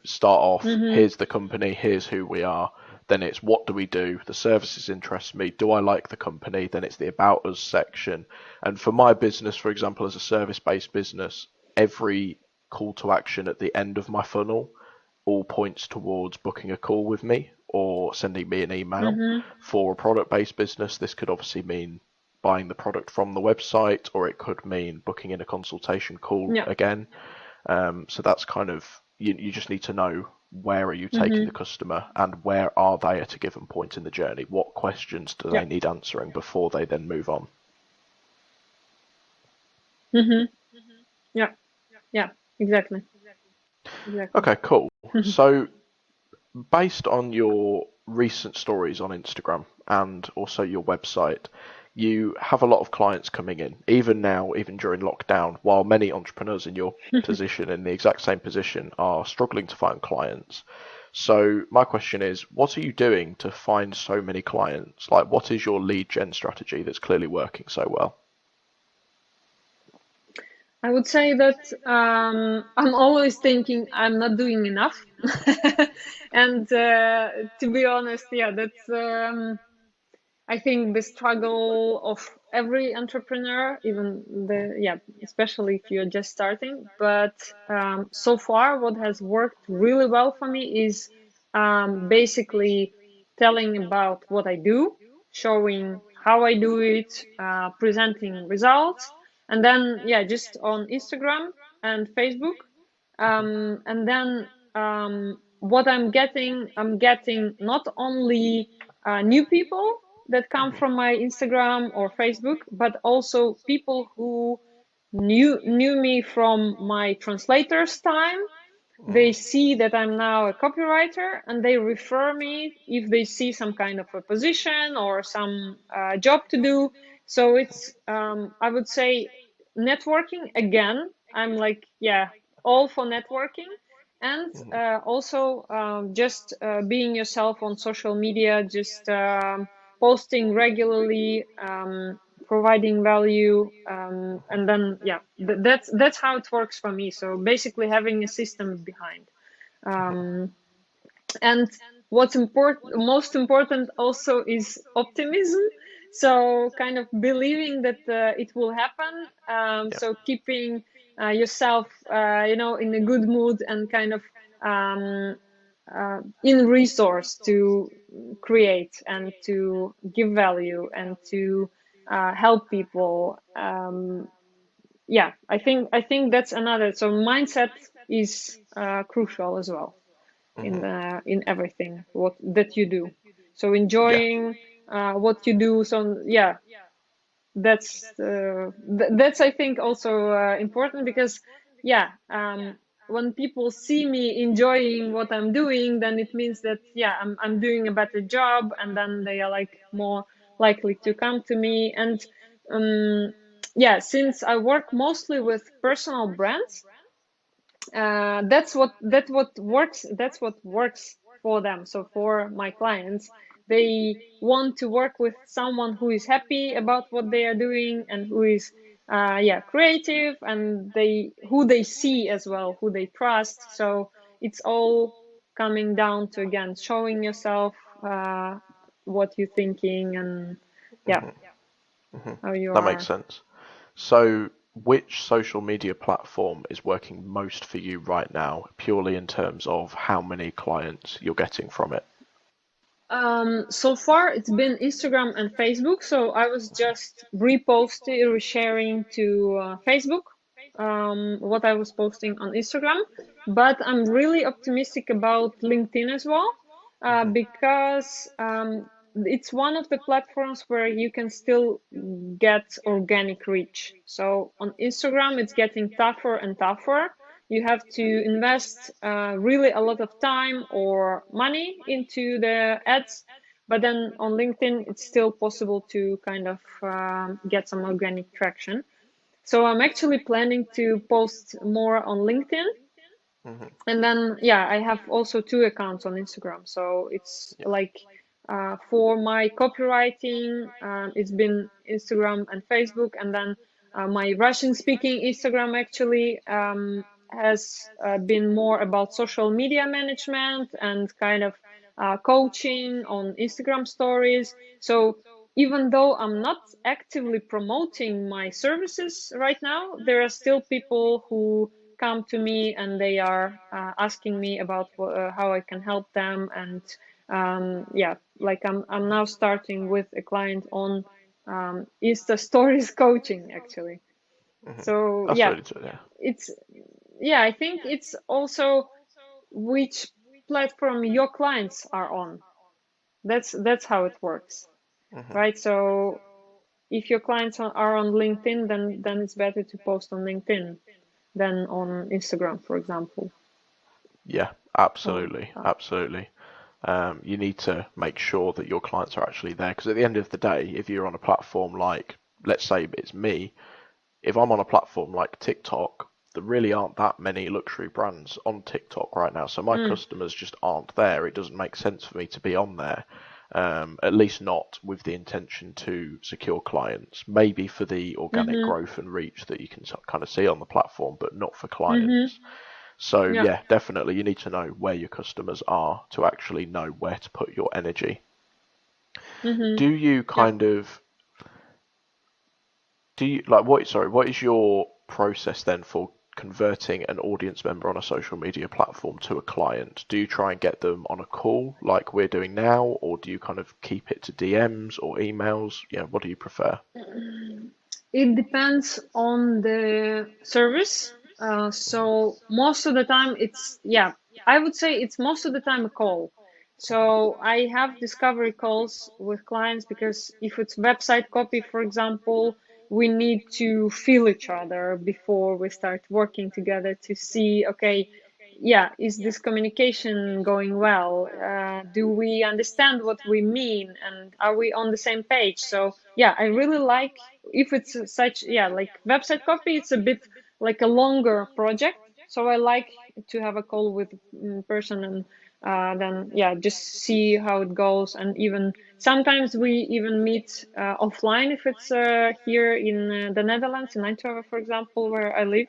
Start off, Mm-hmm. here's the company, here's who we are. Then it's what do we do? The services interest me. Do I like the company? Then it's the about us section. And for my business, for example, as a service-based business, every call to action at the end of my funnel all points towards booking a call with me or sending me an email. Mm-hmm. For a product-based business, this could obviously mean buying the product from the website, or it could mean booking in a consultation call Yeah. again. So that's kind of you just need to know where are you taking the Mm-hmm. customer and where are they at a given point in the journey. What questions do Yeah. they need answering before they then move on? Mm-hmm. Yeah. Yeah. Exactly. Exactly. Okay, cool. So based on your recent stories on Instagram and also your website, you have a lot of clients coming in, even now, even during lockdown, while many entrepreneurs in your position, in the exact same position, are struggling to find clients. So, my question is, what are you doing to find so many clients? Like, what is your lead gen strategy that's clearly working so well? I would say that I'm always thinking I'm not doing enough. And to be honest, yeah, that's I think the struggle of every entrepreneur, even yeah, especially if you're just starting. But so far, what has worked really well for me is basically telling about what I do, showing how I do it, presenting results, and then yeah, just on Instagram and Facebook. And then what I'm getting not only new people that come from my Instagram or Facebook, but also people who knew me from my translator's time. They see that I'm now a copywriter and they refer me if they see some kind of a position or some job to do. So it's, I would say, networking again. I'm like, yeah, all for networking. And also just being yourself on social media, just posting regularly, providing value, and then yeah, that's how it works for me. So basically having a system behind, um, and what's most important also is optimism. So kind of believing that it will happen. Yeah. So keeping yourself in a good mood and kind of um, in resource to create and to give value and to help people. Yeah, I think that's another. So mindset is crucial as well in everything what that you do. So Yeah. enjoying what you do. So yeah, that's I think also important because yeah, when people see me enjoying what I'm doing, then it means that yeah, I'm doing a better job, and then they are like more likely to come to me. And um, yeah, since I work mostly with personal brands, that's what works for them. So for my clients, they want to work with someone who is happy about what they are doing and who is yeah, creative, and who they see as well, who they trust. So it's all coming down to again showing yourself what you're thinking, and yeah, how you That makes are. sense. So, which social media platform is working most for you right now, purely in terms of how many clients you're getting from it? So far it's been Instagram and Facebook. So I was just reposting, resharing to Facebook what I was posting on Instagram. But I'm really optimistic about LinkedIn as well, because it's one of the platforms where you can still get organic reach. So on Instagram, it's getting tougher and tougher. You have to invest really a lot of time or money into the ads. But then on LinkedIn, it's still possible to kind of get some organic traction. So I'm actually planning to post more on LinkedIn. Hmm. And then, yeah, I have also two accounts on Instagram. So it's Yeah. like for my copywriting, it's been Instagram and Facebook. And then my Russian speaking Instagram actually has been more about social media management and kind of coaching on Instagram stories. So even though I'm not actively promoting my services right now, there are still people who come to me and they are asking me about how I can help them. And yeah, like I'm now starting with a client on Insta Stories coaching actually. Hmm. So That's yeah, really good. Yeah. it's yeah, I think it's also which platform your clients are on. That's how it works, Hmm. right? So if your clients are on LinkedIn, then it's better to post on LinkedIn than on Instagram, for example. Yeah, So absolutely, absolutely. You need to make sure that your clients are actually there because at the end of the day, if you're on a platform like, let's say it's me, if I'm on a platform like TikTok, there really aren't that many luxury brands on TikTok right now. So my mm, customers just aren't there. It doesn't make sense for me to be on there. At least not with the intention to secure clients. Maybe for the organic mm-hmm, growth and reach that you can kind of see on the platform, but not for mm-hmm, clients. So yeah, yeah, definitely you need to know where your customers are to actually know where to put your energy. mm-hmm, Do you yeah. kind of do you like what sorry, what is your process then for converting an audience member on a social media platform to a client? Do you try and get them on a call like we're doing now, or do you kind of keep it to DMs or emails? Yeah, what do you prefer? It depends on the service. So most of the time it's, yeah, I would say it's most of the time a call. So I have discovery calls with clients because if it's website copy, for example, we need to feel each other before we start working together to see, okay, yeah, is this communication going well? Do we understand what we mean and are we on the same page? So yeah, I really like if it's such, yeah, like website copy, it's a bit like a longer project. So I like to have a call with person and then yeah, just see how it goes. And even sometimes we even meet offline if it's here in the Netherlands, in Eindhoven, for example, where I live.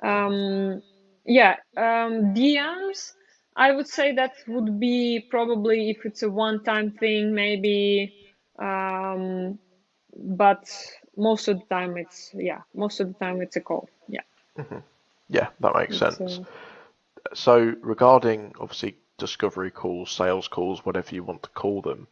Um, yeah, DMs, I would say that would be probably if it's a one-time thing, maybe, but most of the time it's, yeah, most of the time it's a call. Yeah, Yeah, that makes it's sense. So regarding obviously discovery calls, sales calls, whatever you want to call them,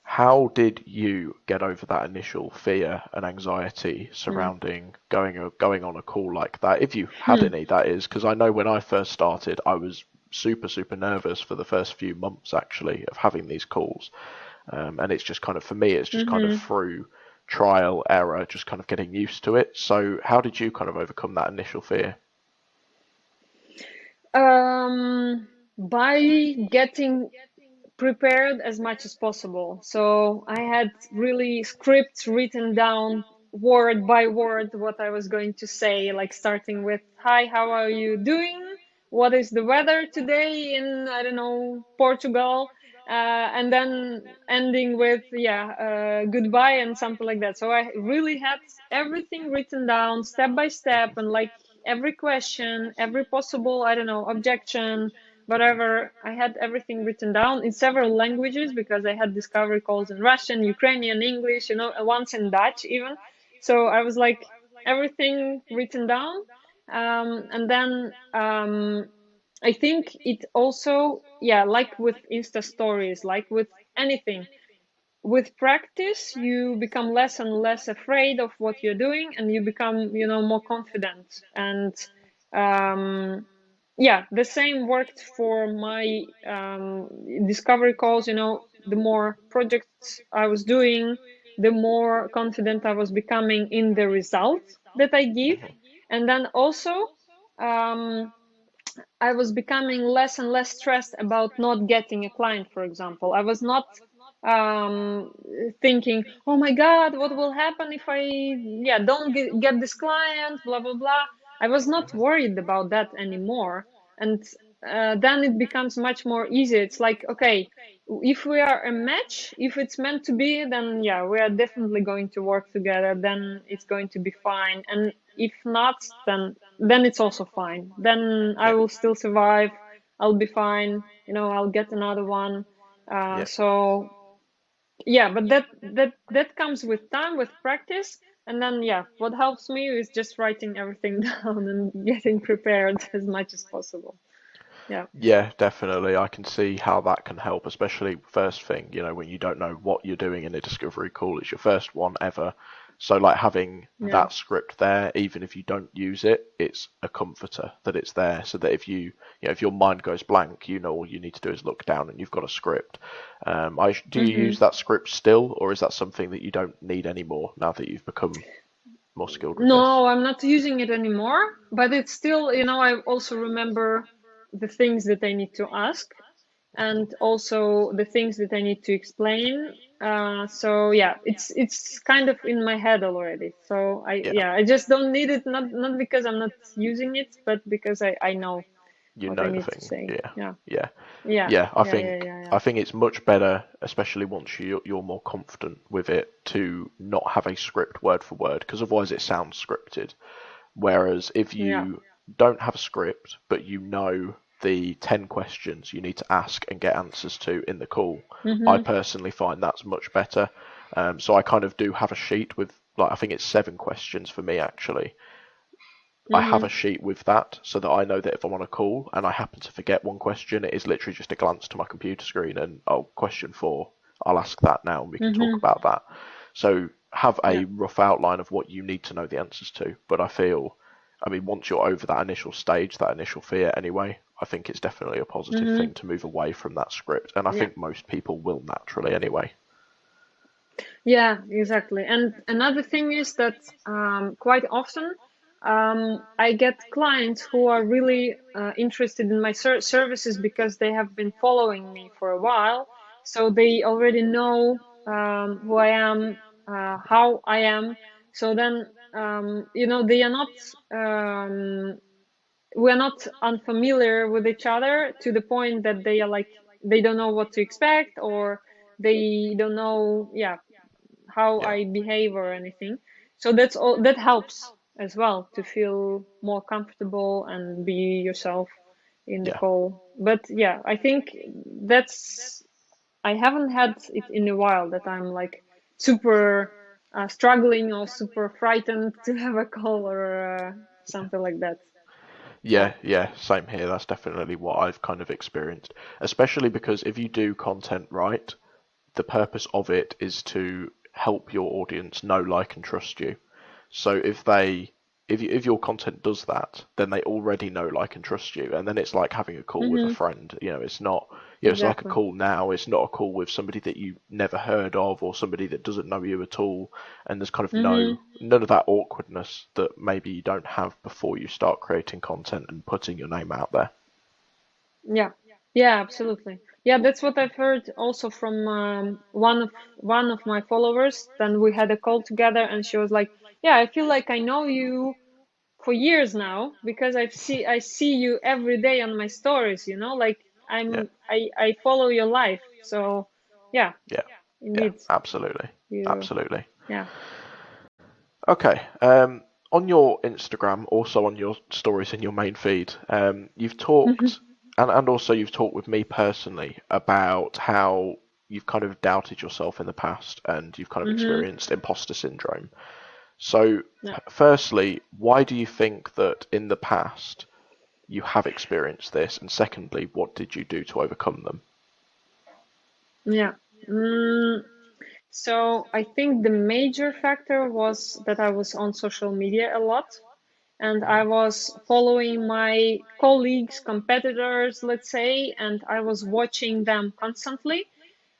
how did you get over that initial fear and anxiety mm, surrounding going on a call like that? If you had hmm, any, that is, because I know when I first started, I was super nervous for the first few months actually of having these calls, and it's just kind of for me, it's just kind of mm-hmm. through trial error, just kind of getting used to it. So how did you kind of overcome that initial fear? By getting prepared as much as possible. So I had really scripts written down word by word what I was going to say, like starting with, "Hi, how are you doing? What is the weather today in, I don't know, Portugal?" And then ending with, yeah, goodbye and something like that. So I really had everything written down step by step and like every question, every possible, I don't know, objection, whatever. I had everything written down in several languages because I had discovery calls in Russian, Ukrainian, English, once in Dutch even. So I was like everything written down. And then I think it also, yeah, like with Insta stories, like with anything, with practice, you become less and less afraid of what you're doing and you become, more confident. And yeah, the same worked for my discovery calls. the more projects I was doing, the more confident I was becoming in the results that I give. Hmm. And then also, I was becoming less and less stressed about not getting a client, for example. I was not thinking, oh my God, what will happen if I, yeah, don't get this client, blah, blah, blah. I was not worried about that anymore. And then it becomes much more easy. It's like, okay, if we are a match, if it's meant to be, then yeah, we are definitely going to work together. Then it's going to be fine. And if not, then it's also fine. Then I Yeah. will still survive. I'll be fine. I'll get another one. Yeah. So yeah, but that comes with time, with practice. And then yeah, what helps me is just writing everything down and getting prepared as much as possible. Yeah. Yeah, definitely. I can see how that can help, especially first thing, when you don't know what you're doing in a discovery call. It's your first one ever. So like having Yeah. that script there, even if you don't use it, it's a comforter that it's there so that if your mind goes blank, all you need to do is look down and you've got a script. Do you Hmm. use that script still, or is that something that you don't need anymore now that you've become more skilled with this? No, I'm not using it anymore, but it's still, I also remember the things that I need to ask and also the things that I need to explain. So yeah, it's kind of in my head already. So Yeah. I just don't need it, not because I'm not using it, but because I know You what I know the need to thing. say. Yeah. Yeah, Yeah. yeah, Yeah, I yeah, yeah, think yeah, yeah, I think it's much better, especially once you're more confident with it, to not have a script word for word, because otherwise it sounds scripted. Whereas if yeah. you don't have a script, but you know the 10 questions you need to ask and get answers to in the call, I Mhm, personally find that's much better. So I kind of do have a sheet with, like, I think it's 7 questions for me actually. I have a mhm. sheet with that so that I know that if I'm on a call and I happen to forget one question, it is literally just a glance to my computer screen and, oh, question 4, I'll ask that now and we can talk Mhm. about that. So have a Yeah. rough outline of what you need to know the answers to. But I mean, once you're over that initial stage, that initial fear anyway, I think it's definitely a positive Mhm. thing to move away from that script. And I Yeah. think most people will naturally anyway. Yeah, exactly. And another thing is that quite often I get clients who are really interested in my services because they have been following me for a while. So they already know who I am, how I am. So then, they are not, we're not unfamiliar with each other to the point that they are like, they don't know what to expect or they don't know, yeah, how Yeah, I behave or anything. So that's all that helps as well to feel more comfortable and be yourself in the yeah. call. But yeah, I think that's I haven't had it in a while that I'm like super struggling or super frightened to have a call or something like that. Yeah. Yeah, yeah, same here. That's definitely what I've kind of experienced. Especially because if you do content right, the purpose of it is to help your audience know, like, and trust you. So if your content does that, then they already know, like, and trust you, and then it's like having a call with a Mm-hmm. friend. It's not, it's like a Exactly. call now. It's not a call with somebody that you never heard of or somebody that doesn't know you at all, and there's kind of Mm-hmm. none of that awkwardness that maybe you don't have before you start creating content and putting your name out there. Yeah, yeah, absolutely. Yeah, that's what I've heard also from one of my followers. Then we had a call together, and she was like, "Yeah, I feel like I know you for years now because I see you every day on my stories. Like Yeah, I follow your life. So, yeah, yeah, yeah, indeed, absolutely, you, absolutely. yeah." Okay. On your Instagram, also on your stories in your main feed, you've talked, and also you've talked with me personally about how you've kind of doubted yourself in the past and you've kind of Mm-hmm. experienced imposter syndrome. So, Yeah. firstly, why do you think that in the past you have experienced this? And secondly, what did you do to overcome them? Yeah. So I think the major factor was that I was on social media a lot and I was following my colleagues, competitors, let's say, and I was watching them constantly.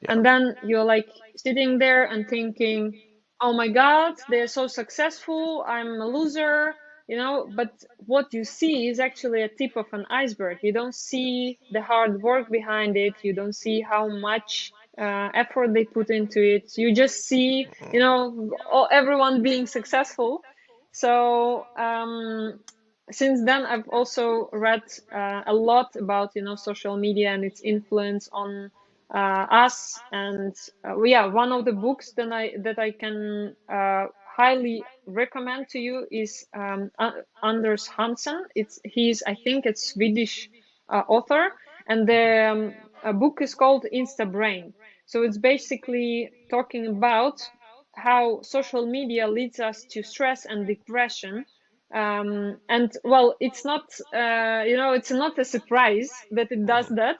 Yeah. And then you're like sitting there and thinking, oh my God, they're so successful, I'm a loser, but what you see is actually a tip of an iceberg. You don't see the hard work behind it. You don't see how much effort they put into it. You just see, everyone being successful. So since then, I've also read a lot about, social media and its influence on us. And yeah, one of the books that I can highly recommend to you is Anders Hansen. He's, I think, it's Swedish author, and the book is called Insta Brain. So it's basically talking about how social media leads us to stress and depression. And well, it's not it's not a surprise that it does that,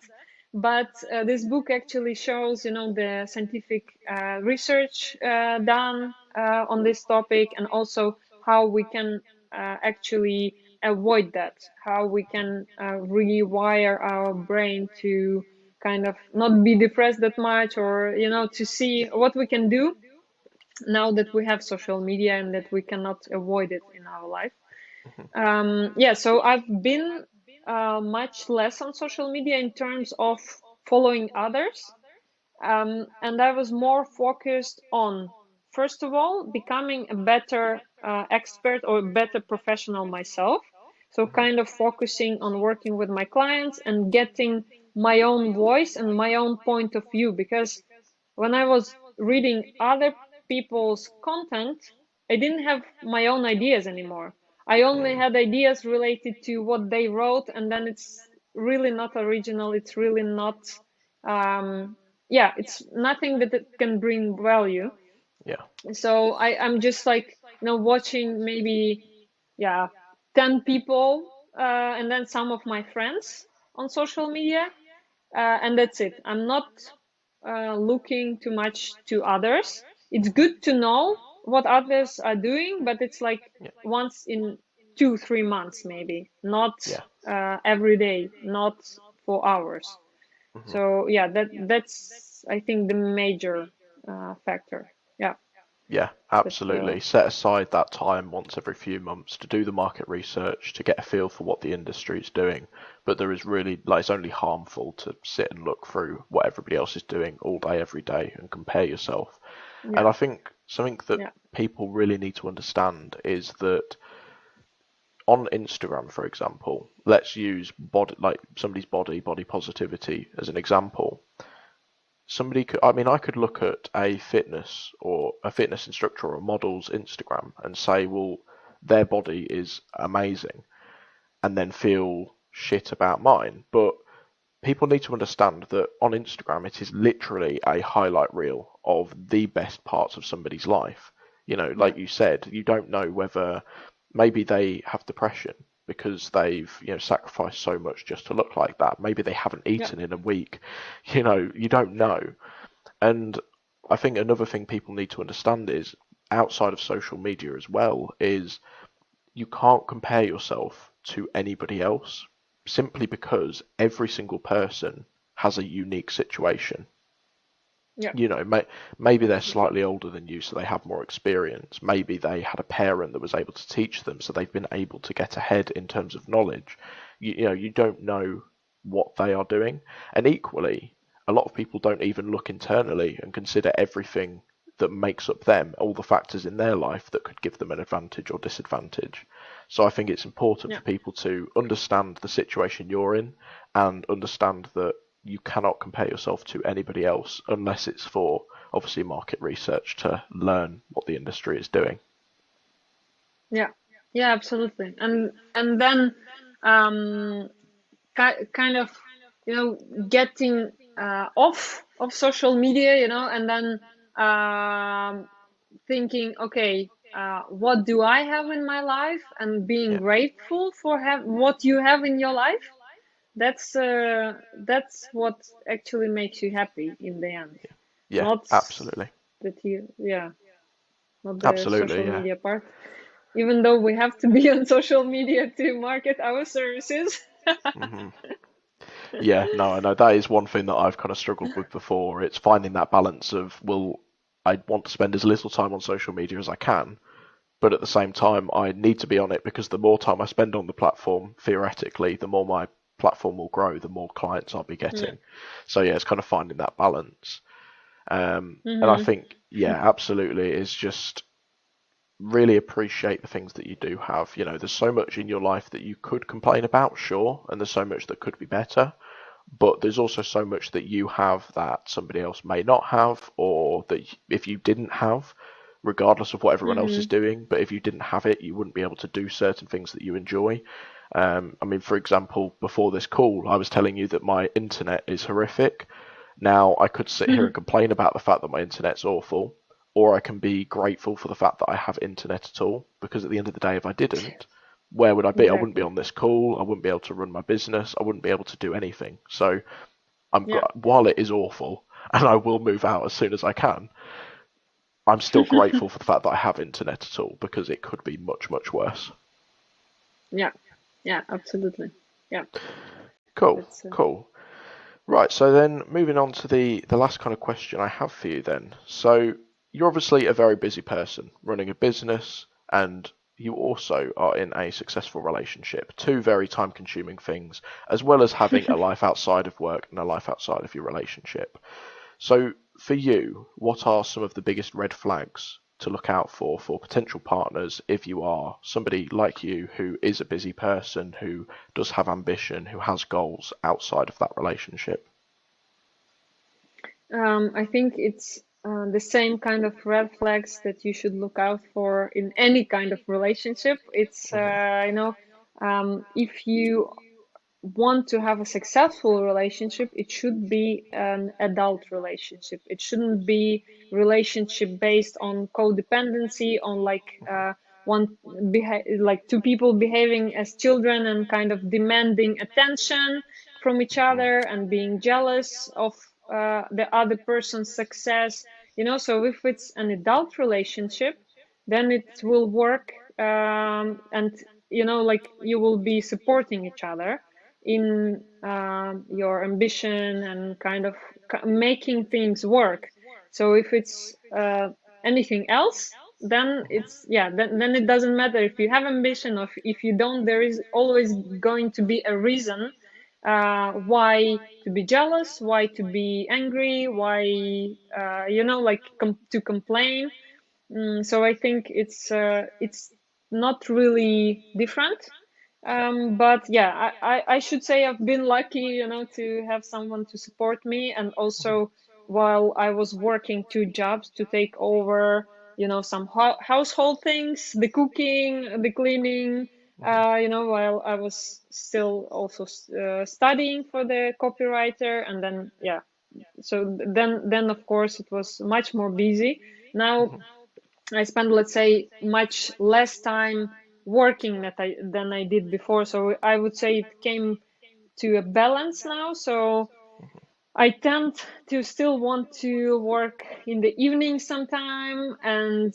but this book actually shows the scientific research done on this topic, and also how we can actually avoid that, how we can rewire our brain to kind of not be depressed that much, or to see what we can do now that we have social media and that we cannot avoid it in our life. Yeah, so I've been much less on social media in terms of following others. And I was more focused on, first of all, becoming a better expert or a better professional myself. So, kind of focusing on working with my clients and getting my own voice and my own point of view. Because when I was reading other people's content, I didn't have my own ideas anymore. I only had ideas related to what they wrote, and then it's really not original. It's really not, yeah, it's nothing that it can bring value. Yeah. So I'm just like, watching maybe, yeah, 10 people, and then some of my friends on social media, and that's it. I'm not looking too much to others. It's good to know what others are doing, but it's like Yeah. once in 2-3 months, maybe, not Yeah. every day, not for hours. Hmm. So yeah, that's I think the major factor. Yeah, Yeah, that absolutely. Set aside that time once every few months to do the market research, to get a feel for what the industry is doing. But there is really, like, it's only harmful to sit and look through what everybody else is doing all day, every day, and compare yourself. And yeah, I think something that yeah, people really need to understand is that on Instagram, for example, let's use body, like somebody's body positivity as an example. Somebody could, I mean, I could look at a fitness instructor or a model's Instagram and say, well, their body is amazing, and then feel shit about mine. But people need to understand that on Instagram, it is literally a highlight reel of the best parts of somebody's life. yeah, Like you said, you don't know whether maybe they have depression because they've, sacrificed so much just to look like that. Maybe they haven't yeah, eaten in a week. You don't know. And I think another thing people need to understand is outside of social media as well is you can't compare yourself to anybody else simply because every single person has a unique situation. yeah, Maybe they're slightly older than you, so they have more experience. Maybe they had a parent that was able to teach them, so they've been able to get ahead in terms of knowledge. You don't know what they are doing. And equally, a lot of people don't even look internally and consider everything that makes up them, all the factors in their life that could give them an advantage or disadvantage. So I think it's important yeah, for people to understand the situation you're in and understand that you cannot compare yourself to anybody else unless it's for obviously market research to learn what the industry is doing. yeah, yeah, absolutely. And then um, kind of getting off of social media, and then thinking, okay, what do I have in my life, and being Yeah, grateful for what you have in your life. That's what actually makes you happy in the end, yeah, not absolutely, that you, yeah, not the absolutely, social yeah. media part, even though we have to be on social media to market our services. Hmm. Yeah, no, I know that is one thing that I've kind of struggled with before. It's finding that balance of, well, I want to spend as little time on social media as I can, but at the same time, I need to be on it because the more time I spend on the platform, theoretically, the more my platform will grow, the more clients I'll be Yeah. getting. So yeah, it's kind of finding that balance. And I Mm-hmm. think, yeah, absolutely, it's just really appreciate the things that you do have. You know, there's so much in your life that you could complain about, sure, and there's so much that could be better, but there's also so much that you have that somebody else may not have, or that if you didn't have, regardless of what everyone else is Mm-hmm. doing, but if you didn't have it, you wouldn't be able to do certain things that you enjoy. I mean, for example, before this call, I was telling you that my internet is horrific. Now, I could sit here and complain about the fact that my internet's awful, or I can be grateful for the fact that I have internet at all, because at the end of the day, if I didn't, where would I be? I wouldn't be Exactly. on this call. I wouldn't be able to run my business. I wouldn't be able to do anything. So Yeah. while it is awful, and I will move out as soon as I can, I'm still grateful for the fact that I have internet at all because it could be much, much worse. Yeah. Yeah. Absolutely. Yeah. Cool, That's cool. Right, so then moving on to the last kind of question I have for you then. So you're obviously a very busy person running a business and you also are in a successful relationship, two very time consuming things, as well as having a life outside of work and a life outside of your relationship. So for you, what are some of the biggest red flags to look out for potential partners if you are somebody like you who is a busy person, who does have ambition, who has goals outside of that relationship? I think it's the same kind of red flags that you should look out for in any kind of relationship. It's, if you want to have a successful relationship, it should be an adult relationship. It shouldn't be relationship based on codependency, on like like two people behaving as children and kind of demanding attention from each other and being jealous of the other person's success. So if it's an adult relationship, then it will work, and like you will be supporting each other in your ambition and kind of making things work. So if it's anything else, then it's, yeah, then it doesn't matter if you have ambition or if you don't. There is always going to be a reason why to be jealous, why to be angry, why like to complain. So I think it's not really different. But yeah, I should say I've been lucky, to have someone to support me, and also while I was working two jobs to take over, some household things, the cooking, the cleaning, while I was still also studying for the copywriter, and then yeah, so then of course it was much more busy. Now I spend, let's say, much less time working than I did before. So I would say it came to a balance now. So I tend to still want to work in the evening sometime, and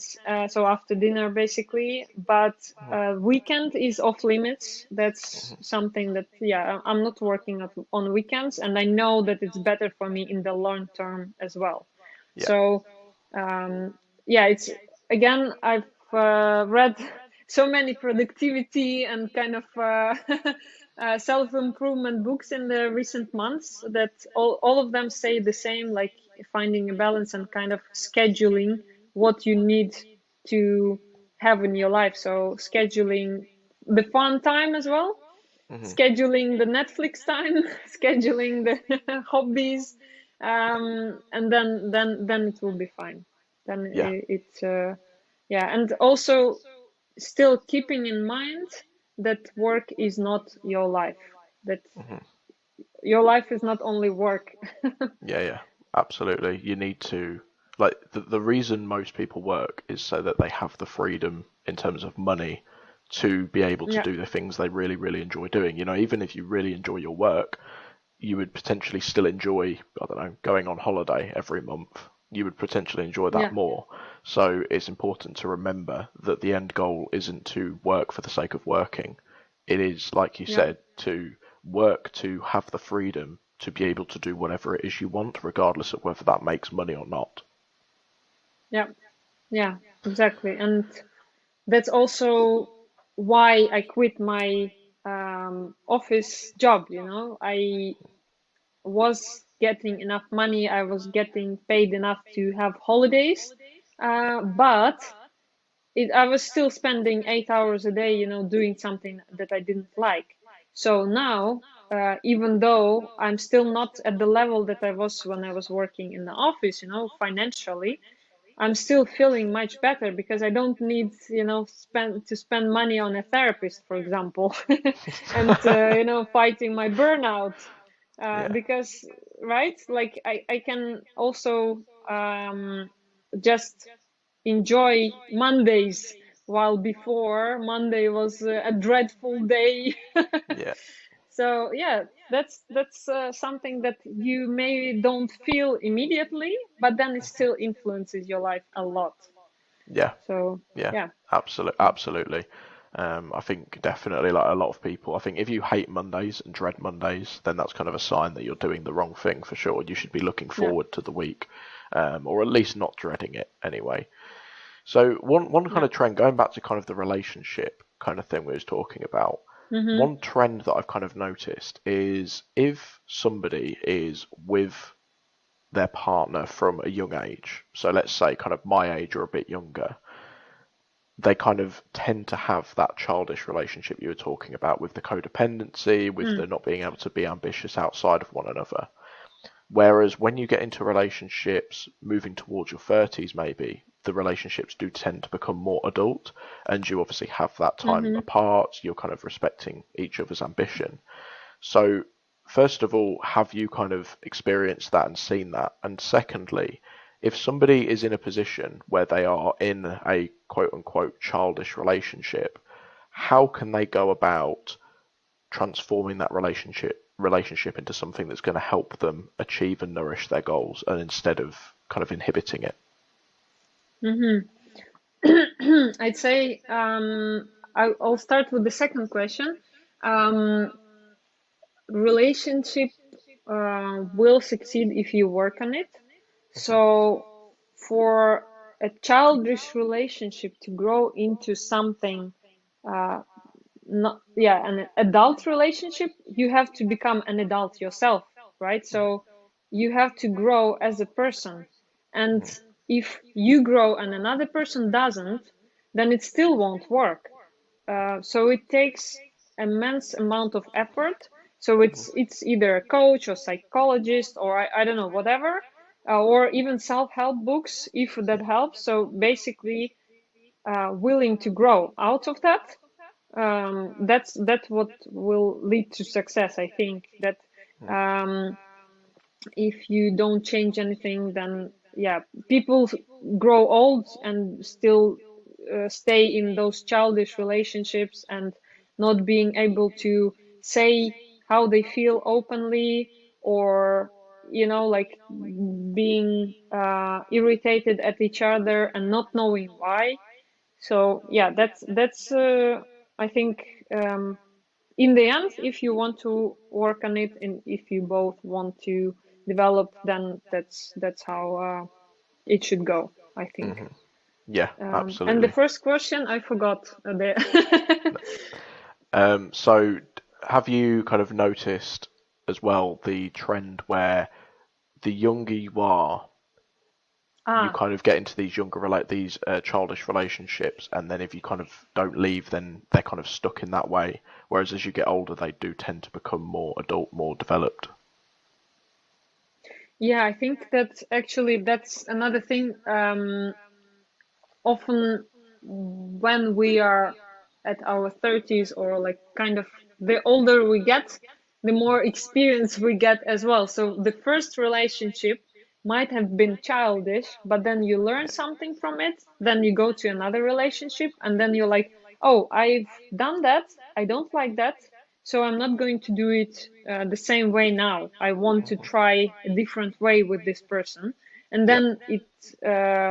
so after dinner basically. But weekend is off limits. That's something that, yeah, I'm not working on weekends, and I know that it's better for me in the long term as well. Yeah. So yeah, it's, again, I've read so many productivity and kind of self-improvement books in the recent months that all of them say the same, like finding a balance and kind of scheduling what you need to have in your life. So scheduling the fun time as well, Hmm. scheduling the Netflix time, scheduling the hobbies, and then it will be fine. Then Yeah. yeah, and also still keeping in mind that work is not your life. That Hmm. your life is not only work. Yeah, yeah, absolutely. You need to, like, the reason most people work is so that they have the freedom in terms of money to be able to Yeah, do the things they really, really enjoy doing. You know, even if you really enjoy your work, you would potentially still enjoy, I don't know, going on holiday every month. You would potentially enjoy that yeah, more. So it's important to remember that the end goal isn't to work for the sake of working. It is, like you yeah, said, to work to have the freedom to be able to do whatever it is you want, regardless of whether that makes money or not. Yeah, yeah, exactly. And that's also why I quit my office job, you know. I was getting enough money, I was getting paid enough to have holidays, but I was still spending 8 hours a day, you know, doing something that I didn't like. So now, even though I'm still not at the level that I was when I was working in the office, you know, financially, I'm still feeling much better because I don't need, you know, spend money on a therapist, for example, and you know, fighting my burnout. Yeah, Because right, like I can also just enjoy Mondays, while before Monday was a dreadful day. yeah, So yeah, that's something that you maybe don't feel immediately, but then it still influences your life a lot. yeah, So yeah. yeah. Absolutely. I think definitely, like a lot of people, I think if you hate Mondays and dread Mondays, then that's kind of a sign that you're doing the wrong thing for sure. You should be looking Yeah. forward to the week, or at least not dreading it anyway. So one kind Yeah. of trend, going back to kind of the relationship kind of thing we was talking about, Mm-hmm. one trend that I've kind of noticed is if somebody is with their partner from a young age, so let's say kind of my age or a bit younger, they kind of tend to have that childish relationship you were talking about with the codependency, with Mm. the not being able to be ambitious outside of one another. Whereas when you get into relationships moving towards your 30s, maybe the relationships do tend to become more adult, and you obviously have that time Mm-hmm. apart. You're kind of respecting each other's ambition. So, first of all, have you kind of experienced that and seen that? And secondly, if somebody is in a position where they are in a quote unquote childish relationship, how can they go about transforming that relationship into something that's going to help them achieve and nourish their goals, and instead of kind of inhibiting it? Mm-hmm. I'd say I'll start with the second question. Um, Relationship will succeed if you work on it. So for a childish relationship to grow into something uh, not yeah an adult relationship, you have to become an adult yourself, right? So you have to grow as a person, and if you grow and another person doesn't, then it still won't work. So it takes immense amount of effort. So it's either a coach or psychologist or I don't know, whatever, or even self-help books if that helps. So basically, willing to grow out of that. That's what will lead to success. I think that um, if you don't change anything, then yeah, people grow old and still stay in those childish relationships and not being able to say how they feel openly, or you know, like being irritated at each other and not knowing why. So yeah, that's I think in the end, if you want to work on it and if you both want to develop, then that's how it should go, I think. Yeah, And the absolutely. first question I forgot. The So have you kind of noticed as well the trend where the younger you are, you ah kind of get into these these childish relationships, and then if you kind of don't leave, then they're kind of stuck in that way. Whereas as you get older, they do tend to become more adult, more developed. yeah, I think that actually that's another thing. Often when we are at our 30s, or like kind of the older we get, the more experience we get as well. So the first relationship might have been childish, but then you learn something from it, then you go to another relationship and then you're like, oh, I've done that, I don't like that, so I'm not going to do it the same way now. I want to try a different way with this person, and Yep. then it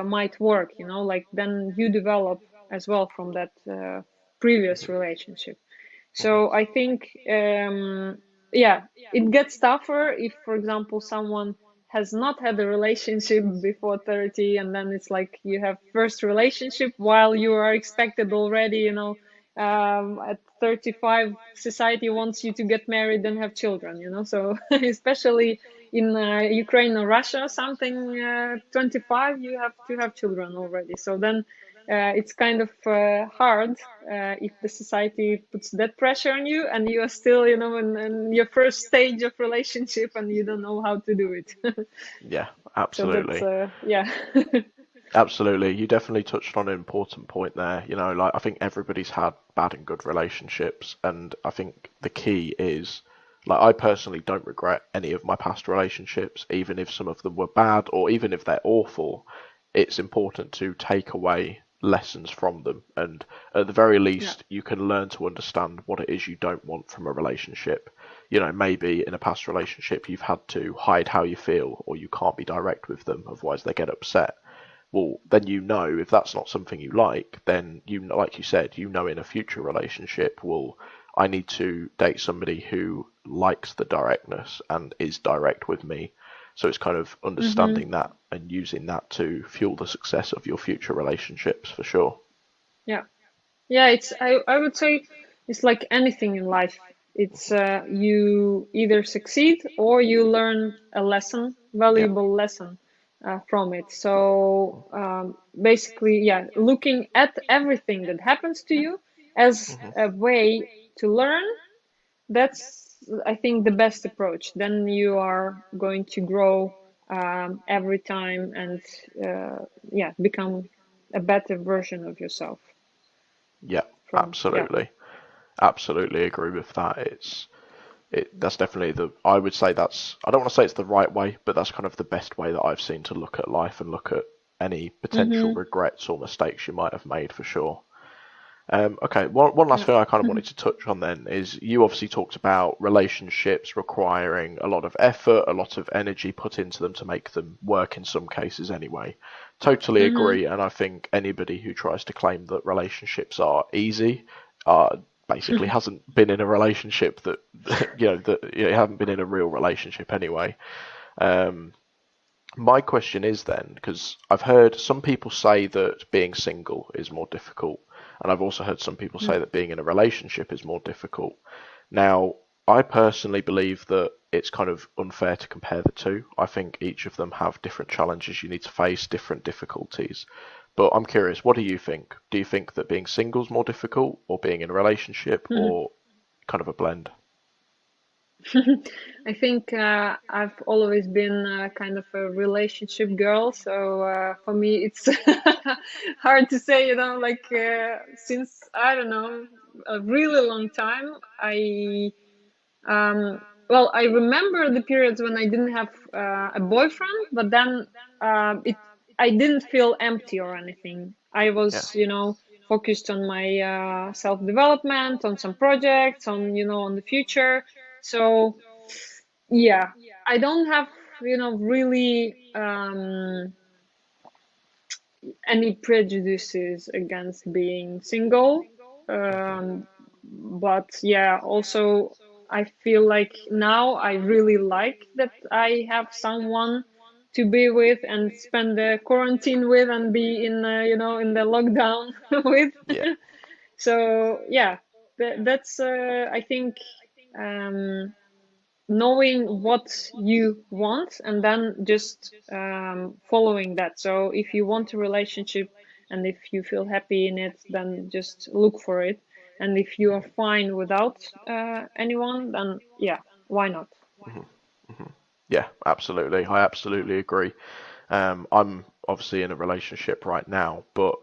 might work, you know, like then you develop as well from that previous relationship. So I think yeah, it gets tougher if, for example, someone has not had a relationship before 30, and then it's like you have first relationship while you are expected already, at 35, society wants you to get married and have children, so especially in Ukraine or Russia or something, 25, you have to have children already. So then it's kind of hard if the society puts that pressure on you and you are still, in your first stage of relationship and you don't know how to do it. Yeah, So that's, absolutely. yeah. Absolutely. You definitely touched on an important point there. Like I think everybody's had bad and good relationships, and I think the key is, like, I personally don't regret any of my past relationships, even if some of them were bad or even if they're awful. It's important to take away lessons from them, and at the very Yeah. least, you can learn to understand what it is you don't want from a relationship. Maybe in a past relationship, you've had to hide how you feel, or you can't be direct with them, otherwise they get upset. Well, then if that's not something you like, then like you said, in a future relationship, well, I need to date somebody who likes the directness and is direct with me. So it's kind of Mm-hmm. understanding that and using that to fuel the success of your future relationships for sure. Yeah. Yeah, I would say it's like anything in life. It's you either succeed or you learn a lesson, Yeah. valuable lesson from it. So basically, yeah, looking at everything that happens to you as Hmm. a way to learn, that's, I think, the best approach. Then you are going to grow every time and yeah, become a better version of yourself Yeah, from, yeah. absolutely. Absolutely agree with that. That's definitely I would say I don't want to say it's the right way, but that's kind of the best way that I've seen to look at life and look at any potential Mm-hmm. regrets or mistakes you might have made for sure. Okay, one last Yeah. thing I kind of wanted to touch on then is you obviously talked about relationships requiring a lot of effort, a lot of energy put into them to make them work in some cases anyway. Totally Mm-hmm. agree, and I think anybody who tries to claim that relationships are easy basically hasn't been in a relationship that haven't been in a real relationship anyway. Um, my question is then, because I've heard some people say that being single is more difficult, and I've also heard some people say that being in a relationship is more difficult. Now, I personally believe that it's kind of unfair to compare the two. I think each of them have different challenges you need to face, different difficulties. But I'm curious, what do you think? Do you think that being single is more difficult, or being in a relationship, or kind of a blend? I think I've always been kind of a relationship girl, so for me it's hard to say, like since I don't know a really long time. Well, I remember the periods when I didn't have a boyfriend, but then it I didn't feel empty or anything. I Yeah. was, focused on my self-development, on some projects, on the future. So yeah, I don't have, really any prejudices against being single. Um, but yeah, also I feel like now I really like that I have someone to be with and spend the quarantine with and be in, in the lockdown with. Yeah. So yeah, that's I think um, knowing what you want and then just following that. So if you want a relationship and if you feel happy in it, then just look for it. And if you are fine without anyone, then yeah, why not? Yeah, absolutely. I absolutely agree. I'm obviously in a relationship right now, but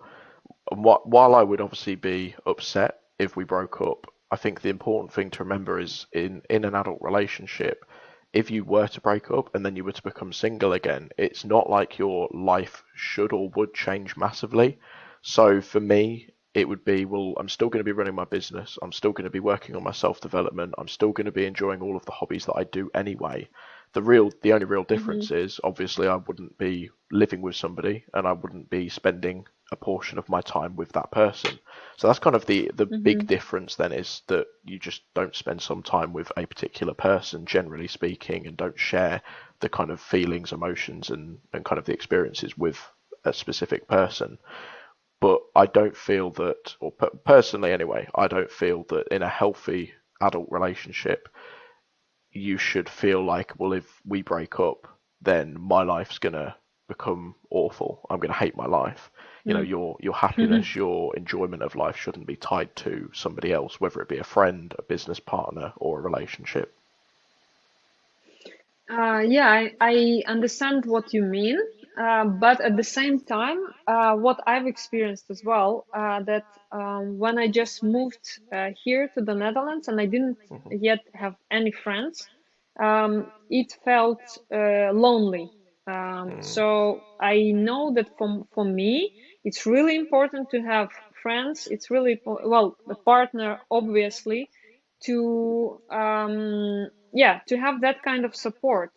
while I would obviously be upset if we broke up, I think the important thing to remember is in an adult relationship, if you were to break up and then you were to become single again, it's not like your life should or would change massively. So for me, it would be, well, I'm still going to be running my business. I'm still going to be working on my self development. I'm still going to be enjoying all of the hobbies that I do anyway. The only real Mm-hmm. difference is obviously I wouldn't be living with somebody and I wouldn't be spending a portion of my time with that person. So that's kind of the big Mm-hmm. difference then, is that you just don't spend some time with a particular person, generally speaking, and don't share the kind of feelings, emotions, and kind of the experiences with a specific person. But I don't feel that, or personally anyway, I don't feel that in a healthy adult relationship you should feel like, well, if we break up, then my life's gonna become awful. I'm gonna hate my life. You know, your Mm-hmm. happiness, your enjoyment of life shouldn't be tied to somebody else, whether it be a friend, a business partner, or a relationship. Yeah, I understand what you mean, but at the same time, what I've experienced as well, that when I just moved here to the Netherlands and I didn't Hmm. yet have any friends, it felt lonely. Mm. So I know that for me, it's really important to have friends. It's really, well, a partner, obviously, to yeah, to have that kind of support.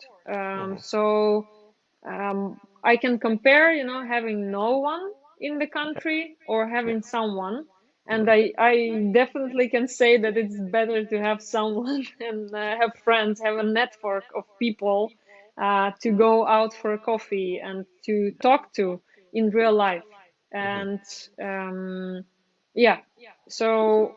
Hmm. So I can compare, having no one in the Yeah. country or Yeah. having someone. And Mm. I definitely can say that it's better to have someone and have friends, have a network of people to go out for a coffee and to talk to in real life. Hmm. And yeah, so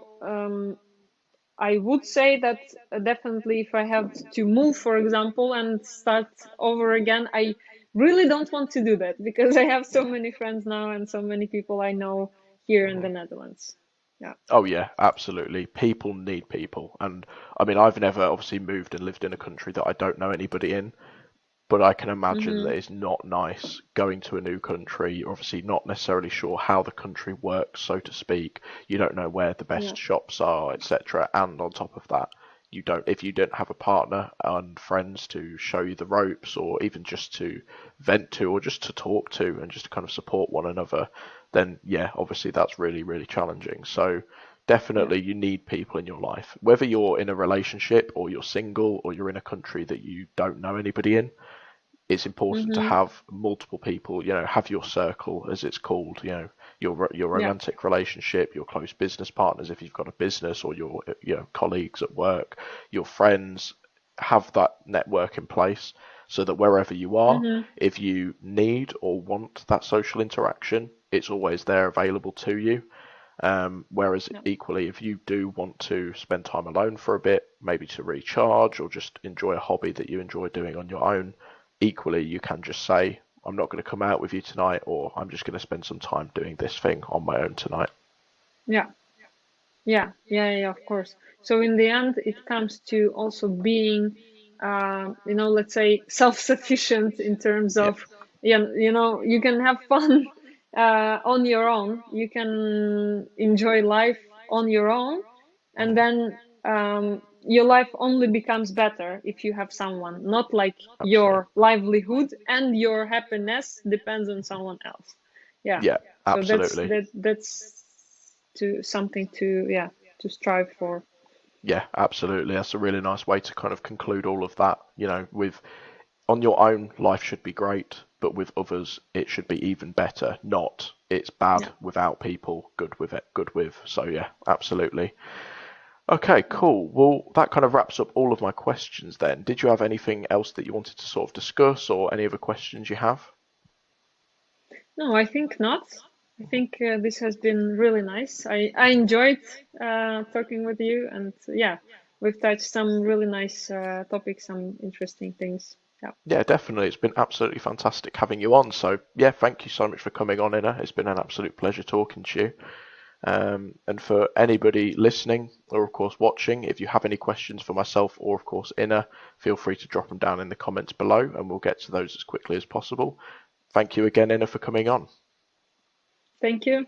I would say that definitely if I had to move, for example, and start over again, I really don't want to do that because I have so many friends now and so many people I know here in the Hmm. Netherlands. Yeah. Oh yeah, absolutely. People need people, and I mean, I've never obviously moved and lived in a country that I don't know anybody in. But I can imagine Mm-hmm. that it's not nice going to a new country. You're obviously not necessarily sure how the country works, so to speak. You don't know where the Yeah. best shops are, etc. And on top of that, if you don't have a partner and friends to show you the ropes, or even just to vent to, or just to talk to, and just to kind of support one another, then yeah, obviously that's really, really challenging. So Yeah. definitely you need people in your life, whether you're in a relationship or you're single or you're in a country that you don't know anybody in. It's important to Mm-hmm. have multiple people, have your circle, as it's called, your Yeah. romantic relationship, your close business partners if you've got a business, or your colleagues at work, your friends. Have that network in place so that wherever you are, Mm-hmm. if you need or want that social interaction, it's always there available to you. Whereas Yeah. equally, if you do want to spend time alone for a bit, maybe to recharge or just enjoy a hobby that you enjoy doing on your own, equally you can just say, I'm not going to come out with you tonight, or I'm just going to spend some time doing this thing on my own tonight. Yeah. Yeah. Yeah. Yeah. Of course. So in the end, it comes to also being, let's say self-sufficient in terms Yeah. of, yeah, you can have fun on your own. You can enjoy life on your own, and Mhm. then your life only becomes better if you have someone. Not like Absolutely. your livelihood and your happiness depends on someone else. Yeah. Yeah, So absolutely. that's to something to, yeah, to strive for. Yeah, absolutely. That's a really nice way to kind of conclude all of that. With on your own, life should be great, but with others, it should be even better. Not it's bad Yeah. without people, good with it, good with. So yeah, absolutely. Okay, Yeah. cool. Well, that kind of wraps up all of my questions then. Did you have anything else that you wanted to sort of discuss, or any other questions you have? No, I think not. I think this has been really nice. I enjoyed talking with you, and yeah, we've touched some really nice topics, some interesting things. Yeah. Yeah, definitely. It's been absolutely fantastic having you on. So yeah, thank you so much for coming on, Inna. It's been an absolute pleasure talking to you. And for anybody listening or of course watching, if you have any questions for myself or of course Inna, feel free to drop them down in the comments below and we'll get to those as quickly as possible. Thank you again, Inna, for coming on. Thank you.